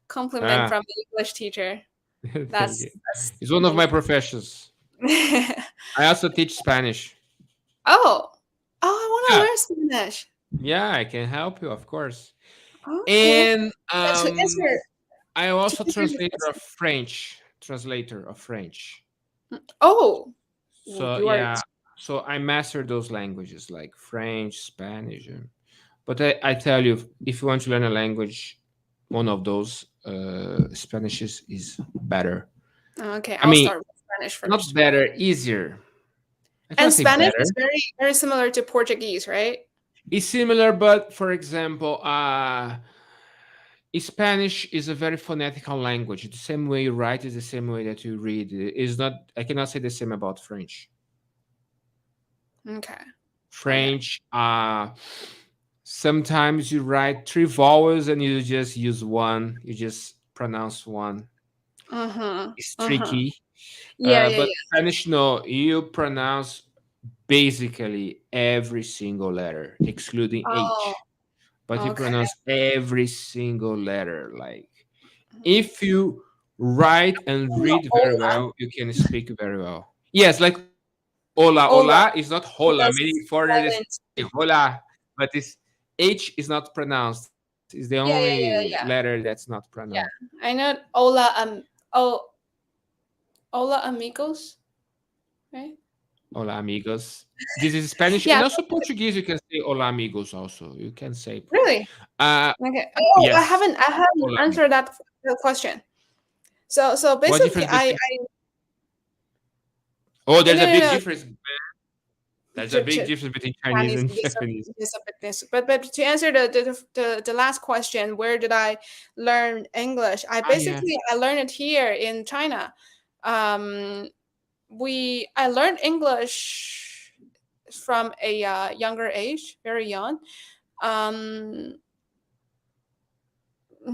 [SPEAKER 3] compliment
[SPEAKER 2] Ah,
[SPEAKER 3] from the English teacher.
[SPEAKER 2] thank
[SPEAKER 3] That's
[SPEAKER 2] you.
[SPEAKER 3] that's
[SPEAKER 2] It's one of my
[SPEAKER 3] amazing.
[SPEAKER 2] professions. I also teach Spanish.
[SPEAKER 3] Oh, I want to
[SPEAKER 2] Yeah,
[SPEAKER 3] learn Spanish.
[SPEAKER 2] yeah, I can help you, of course.
[SPEAKER 3] Okay.
[SPEAKER 2] And
[SPEAKER 3] To answer
[SPEAKER 2] I am
[SPEAKER 3] to
[SPEAKER 2] also
[SPEAKER 3] answer your
[SPEAKER 2] translator of
[SPEAKER 3] question.
[SPEAKER 2] French. Translator of French.
[SPEAKER 3] Oh,
[SPEAKER 2] So
[SPEAKER 3] you are.
[SPEAKER 2] yeah, so I mastered those languages like French, Spanish. But I tell you, if you want to learn a language, one of those Spanish is better.
[SPEAKER 3] Okay,
[SPEAKER 2] I
[SPEAKER 3] I'll
[SPEAKER 2] mean,
[SPEAKER 3] start with Spanish
[SPEAKER 2] not
[SPEAKER 3] first.
[SPEAKER 2] better, easier. I
[SPEAKER 3] And
[SPEAKER 2] cannot say
[SPEAKER 3] Spanish
[SPEAKER 2] better.
[SPEAKER 3] is very very similar to Portuguese, right?
[SPEAKER 2] It's similar, but for example, Spanish is a very phonetical language. The same way you write is the same way that you read. Is not. I cannot say the same about French.
[SPEAKER 3] Okay. Okay.
[SPEAKER 2] French, sometimes you write three vowels and you just use one. You just pronounce one.
[SPEAKER 3] Uh-huh.
[SPEAKER 2] It's
[SPEAKER 3] Uh-huh.
[SPEAKER 2] tricky.
[SPEAKER 3] Yeah, yeah,
[SPEAKER 2] But
[SPEAKER 3] yeah.
[SPEAKER 2] Spanish, no, you pronounce basically every single letter, excluding
[SPEAKER 3] Oh,
[SPEAKER 2] H. But you
[SPEAKER 3] okay.
[SPEAKER 2] pronounce every single letter. Like if you write and
[SPEAKER 3] No,
[SPEAKER 2] read very
[SPEAKER 3] hola.
[SPEAKER 2] well, you can speak very well. Yes, like hola. Hola is not
[SPEAKER 3] Hola.
[SPEAKER 2] hola. Many
[SPEAKER 3] Hola
[SPEAKER 2] foreigners
[SPEAKER 3] is
[SPEAKER 2] say
[SPEAKER 3] silent.
[SPEAKER 2] hola, but it's H is not pronounced. It's the only
[SPEAKER 3] Yeah, yeah,
[SPEAKER 2] letter
[SPEAKER 3] yeah,
[SPEAKER 2] that's
[SPEAKER 3] yeah.
[SPEAKER 2] not pronounced.
[SPEAKER 3] Yeah. I know hola oh hola amigos, right?
[SPEAKER 2] Hola, amigos. This is Spanish and
[SPEAKER 3] Yeah,
[SPEAKER 2] also Portuguese. You can say hola, amigos. Also, you can say.
[SPEAKER 3] really.
[SPEAKER 2] Uh,
[SPEAKER 3] Okay. Oh, I
[SPEAKER 2] yes.
[SPEAKER 3] haven't I haven't
[SPEAKER 2] Hola,
[SPEAKER 3] answered
[SPEAKER 2] amigos.
[SPEAKER 3] that question. So
[SPEAKER 2] What
[SPEAKER 3] basically
[SPEAKER 2] difference
[SPEAKER 3] I
[SPEAKER 2] between? Oh,
[SPEAKER 3] no
[SPEAKER 2] there's a
[SPEAKER 3] no
[SPEAKER 2] big
[SPEAKER 3] no
[SPEAKER 2] difference. There's a
[SPEAKER 3] to,
[SPEAKER 2] big
[SPEAKER 3] to
[SPEAKER 2] difference between Chinese
[SPEAKER 3] Chinese
[SPEAKER 2] and
[SPEAKER 3] this
[SPEAKER 2] Japanese.
[SPEAKER 3] this this. But to answer the last question, where did I learn English?
[SPEAKER 2] Ah, yeah.
[SPEAKER 3] I learned it here in China. Um, I learned English from a younger age, very young. Um,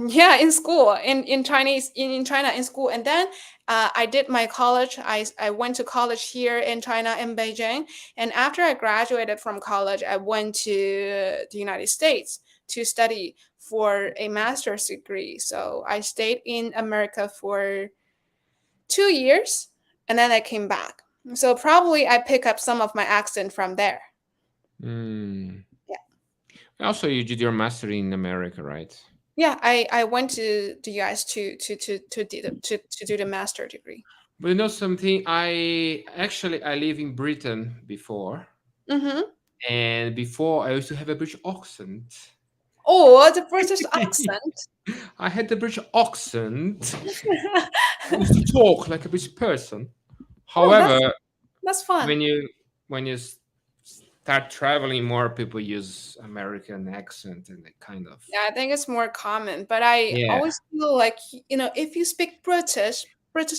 [SPEAKER 3] yeah, in school, in Chinese, in China, in school, and then I did my college. I went to college here in China, in Beijing, and after I graduated from college, I went to the United States to study for a master's degree. So I stayed in America for 2 years, and then I came back. So probably I pick up some of my accent from there.
[SPEAKER 2] Mm.
[SPEAKER 3] Yeah.
[SPEAKER 2] Also, you did your master in America, right?
[SPEAKER 3] Yeah, I went to the US to do the master degree.
[SPEAKER 2] But you know something? I live in Britain before,
[SPEAKER 3] Mm-hmm.
[SPEAKER 2] and before I used to have a British accent.
[SPEAKER 3] Oh, the British accent.
[SPEAKER 2] I had the British accent. I used to talk like a British person.
[SPEAKER 3] Oh,
[SPEAKER 2] However,
[SPEAKER 3] that's fun.
[SPEAKER 2] when you start traveling more, people use American accent and they kind of
[SPEAKER 3] Yeah, I think it's more common, but I
[SPEAKER 2] yeah.
[SPEAKER 3] always feel like if you speak British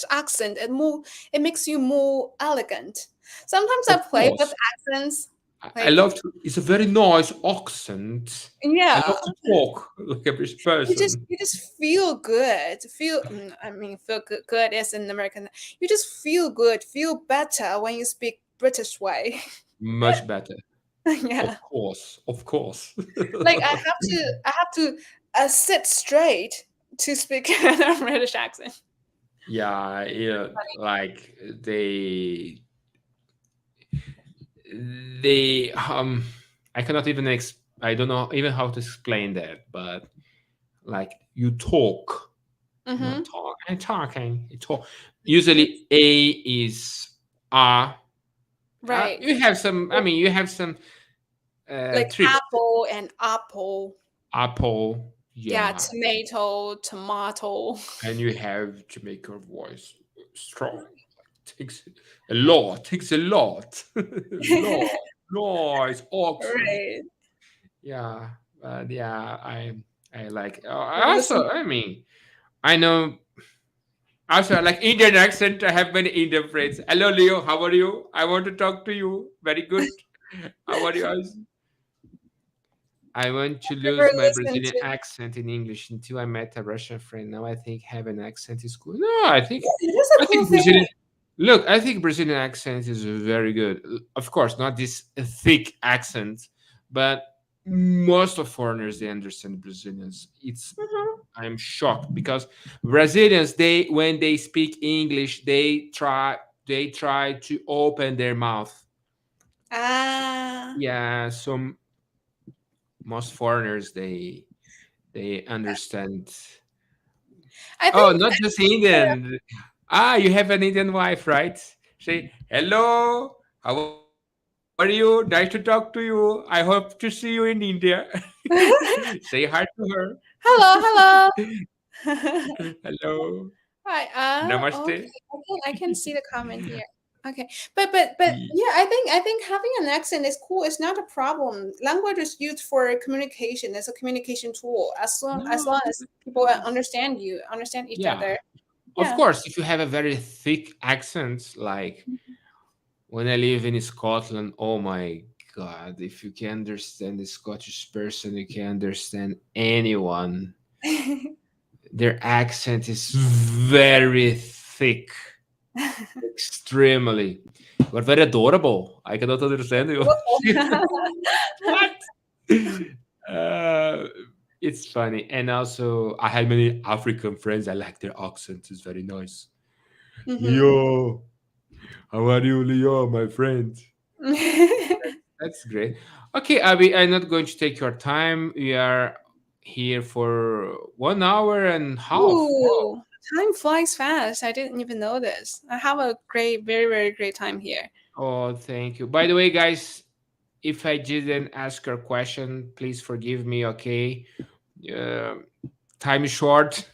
[SPEAKER 3] accent, it makes you more elegant. Sometimes I
[SPEAKER 2] Of
[SPEAKER 3] play with
[SPEAKER 2] course,
[SPEAKER 3] accents,
[SPEAKER 2] I
[SPEAKER 3] like
[SPEAKER 2] love to. It's a very nice accent. I
[SPEAKER 3] yeah,
[SPEAKER 2] love to talk like a British person.
[SPEAKER 3] you just feel good. I mean, feel good is an American. You just feel good, feel better when you speak British way.
[SPEAKER 2] Much better.
[SPEAKER 3] Yeah.
[SPEAKER 2] Of course.
[SPEAKER 3] Like I have to sit straight to speak in a British accent.
[SPEAKER 2] Yeah, yeah, like they I cannot even I don't know even how to explain that, but like you talk, not
[SPEAKER 3] Mm-hmm.
[SPEAKER 2] talk, and talking, you talk. Usually A is ah.
[SPEAKER 3] Right.
[SPEAKER 2] You have some. I mean, you have some
[SPEAKER 3] Like
[SPEAKER 2] tricks.
[SPEAKER 3] apple and apple.
[SPEAKER 2] Apple,
[SPEAKER 3] Yeah,
[SPEAKER 2] yeah,
[SPEAKER 3] tomato, tomato.
[SPEAKER 2] and you have to make your voice strong. Takes a lot. Takes a lot. Lot. Noise. Oxford.
[SPEAKER 3] Right.
[SPEAKER 2] Yeah, but yeah, I like.
[SPEAKER 3] Listen.
[SPEAKER 2] Also, I mean, I know. Also, I like Indian accent. I have many Indian friends. Hello, Leo. How are you? I want to talk to you. Very good. How are you guys? I want to
[SPEAKER 3] Never
[SPEAKER 2] lose my
[SPEAKER 3] listened
[SPEAKER 2] Brazilian
[SPEAKER 3] to.
[SPEAKER 2] accent in English until I met a Russian friend. Now I think have an accent is cool. No,
[SPEAKER 3] Yeah, it is a
[SPEAKER 2] I
[SPEAKER 3] cool
[SPEAKER 2] think
[SPEAKER 3] thing.
[SPEAKER 2] Brazilian. Look, I think Brazilian accent is very good. Of course, not this thick accent, but most of foreigners they understand Brazilians. It's
[SPEAKER 3] Mhm.
[SPEAKER 2] I'm shocked because Brazilians they when they speak English they try to open their mouth.
[SPEAKER 3] Ah,
[SPEAKER 2] Yeah, some most foreigners they understand.
[SPEAKER 3] I
[SPEAKER 2] Oh,
[SPEAKER 3] think.
[SPEAKER 2] not just Indian. Ah, you have an Indian wife, right? Say hello. How are you? Nice to talk to you. I hope to see you in India. Say hi to her.
[SPEAKER 3] Hello, hello.
[SPEAKER 2] Hello.
[SPEAKER 3] Hi.
[SPEAKER 2] Namaste.
[SPEAKER 3] Okay. I can see the comment here. Okay, but yeah, I think having an accent is cool. It's not a problem. Language is used for communication. It's a communication tool. As long
[SPEAKER 2] No,
[SPEAKER 3] as people understand you, understand each
[SPEAKER 2] yeah.
[SPEAKER 3] other.
[SPEAKER 2] Of
[SPEAKER 3] Yeah.
[SPEAKER 2] course, if you have a very thick accent, like when I live in Scotland, oh my God, if you can understand the Scottish person, you can understand anyone. Their accent is very thick, extremely. You're very adorable. I cannot understand you. What? Uh, it's funny. And also, I had many African friends. I like their accent. It's very nice.
[SPEAKER 3] Mm-hmm.
[SPEAKER 2] Leo, how are you, Leo, my friend? That's great. Okay, Abby, I'm not going to take your time. We are here for 1 hour and a half. Wow.
[SPEAKER 3] Ooh, time flies fast. I didn't even know this. I have a great, very, very great time here.
[SPEAKER 2] Oh, thank you. By the way, guys, if I didn't ask your question, please forgive me, okay? Uh, time is short.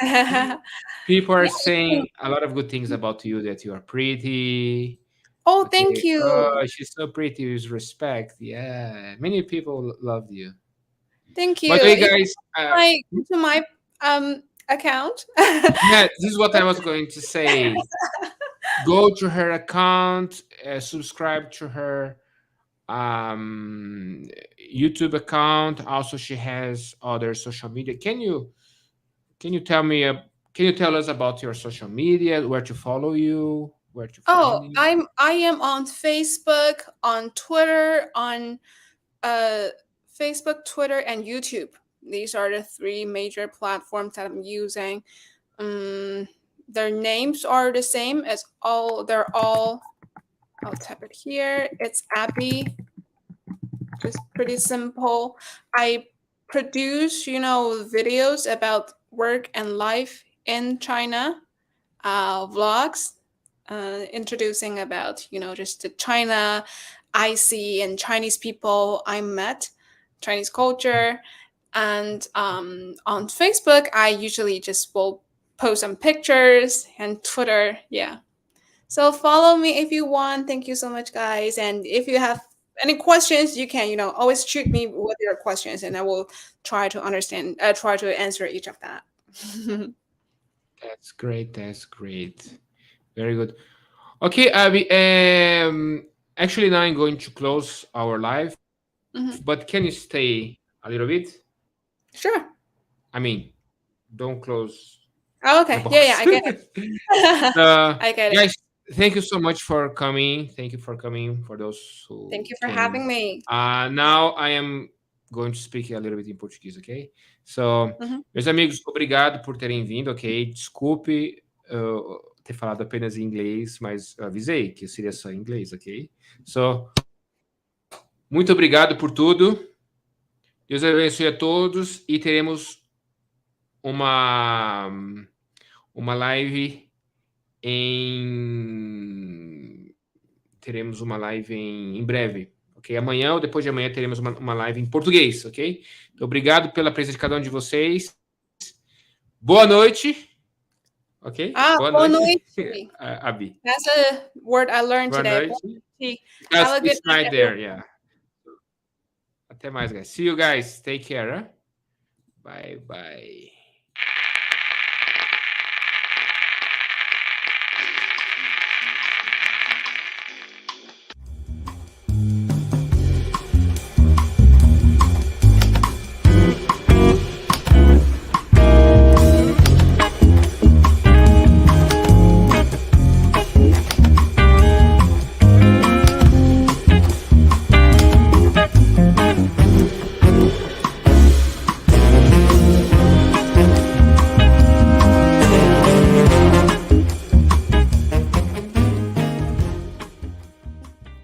[SPEAKER 3] Yeah.
[SPEAKER 2] People are
[SPEAKER 3] Mm.
[SPEAKER 2] saying a lot of good things about you, that you are pretty.
[SPEAKER 3] Oh, thank
[SPEAKER 2] Okay. Oh,
[SPEAKER 3] you.
[SPEAKER 2] she's so pretty with respect. Yeah. Many people loved you.
[SPEAKER 3] Thank
[SPEAKER 2] By the
[SPEAKER 3] you.
[SPEAKER 2] way,
[SPEAKER 3] You
[SPEAKER 2] guys,
[SPEAKER 3] my to my account.
[SPEAKER 2] yeah, this is what I was going to say. Go to her account, subscribe to her um YouTube account. Also, she has other social media. Can you tell me can you tell us about your social media, where to follow you, where to
[SPEAKER 3] Oh,
[SPEAKER 2] find you?
[SPEAKER 3] I am on Facebook, on Twitter, on uh Facebook, Twitter, and YouTube. These are the three major platforms that I'm using. Um, their names are the same as all. They're all. I'll type it here. It's Abby. Just pretty simple. I produce, videos about work and life in China, vlogs, introducing about, just the China I see and Chinese people I met, Chinese culture. And on Facebook, I usually just will post some pictures, and Twitter, yeah. So follow me if you want. Thank you so much, guys. And if you have any questions, you can, always shoot me with your questions, and I will try to try to answer each of that.
[SPEAKER 2] That's great. That's great. Very good. Okay, Abby. Actually, now I'm going to close our live, but can you
[SPEAKER 3] Mhm.
[SPEAKER 2] stay a little bit?
[SPEAKER 3] Sure.
[SPEAKER 2] I mean, don't close
[SPEAKER 3] Oh,
[SPEAKER 2] the
[SPEAKER 3] okay. Yeah,
[SPEAKER 2] box.
[SPEAKER 3] yeah, I get it. I get it.
[SPEAKER 2] Guys, thank you so much for coming. Thank you for coming. For those
[SPEAKER 3] Thank
[SPEAKER 2] who
[SPEAKER 3] you for
[SPEAKER 2] came.
[SPEAKER 3] having me.
[SPEAKER 2] Now I am going to speak a little bit in Portuguese, ok? So,
[SPEAKER 3] Mhm.
[SPEAKER 2] meus amigos, obrigado por terem vindo, ok? Desculpe, ter falado apenas em inglês, mas eu avisei que seria só em inglês, ok? So, muito obrigado por tudo. Deus abençoe a todos e teremos uma live em breve, ok? Amanhã ou depois de amanhã teremos uma live em português, ok? Então, obrigado pela presença de cada um de vocês. Boa noite, ok? Boa
[SPEAKER 3] Boa
[SPEAKER 2] noite,
[SPEAKER 3] noite.
[SPEAKER 2] Abi.
[SPEAKER 3] That's a word I learned
[SPEAKER 2] Boa
[SPEAKER 3] today.
[SPEAKER 2] noite.
[SPEAKER 3] Have
[SPEAKER 2] Yes,
[SPEAKER 3] a good
[SPEAKER 2] it's
[SPEAKER 3] night,
[SPEAKER 2] right
[SPEAKER 3] everyone.
[SPEAKER 2] there, yeah. Até mais, guys. See you guys. Take care, huh? Bye, bye.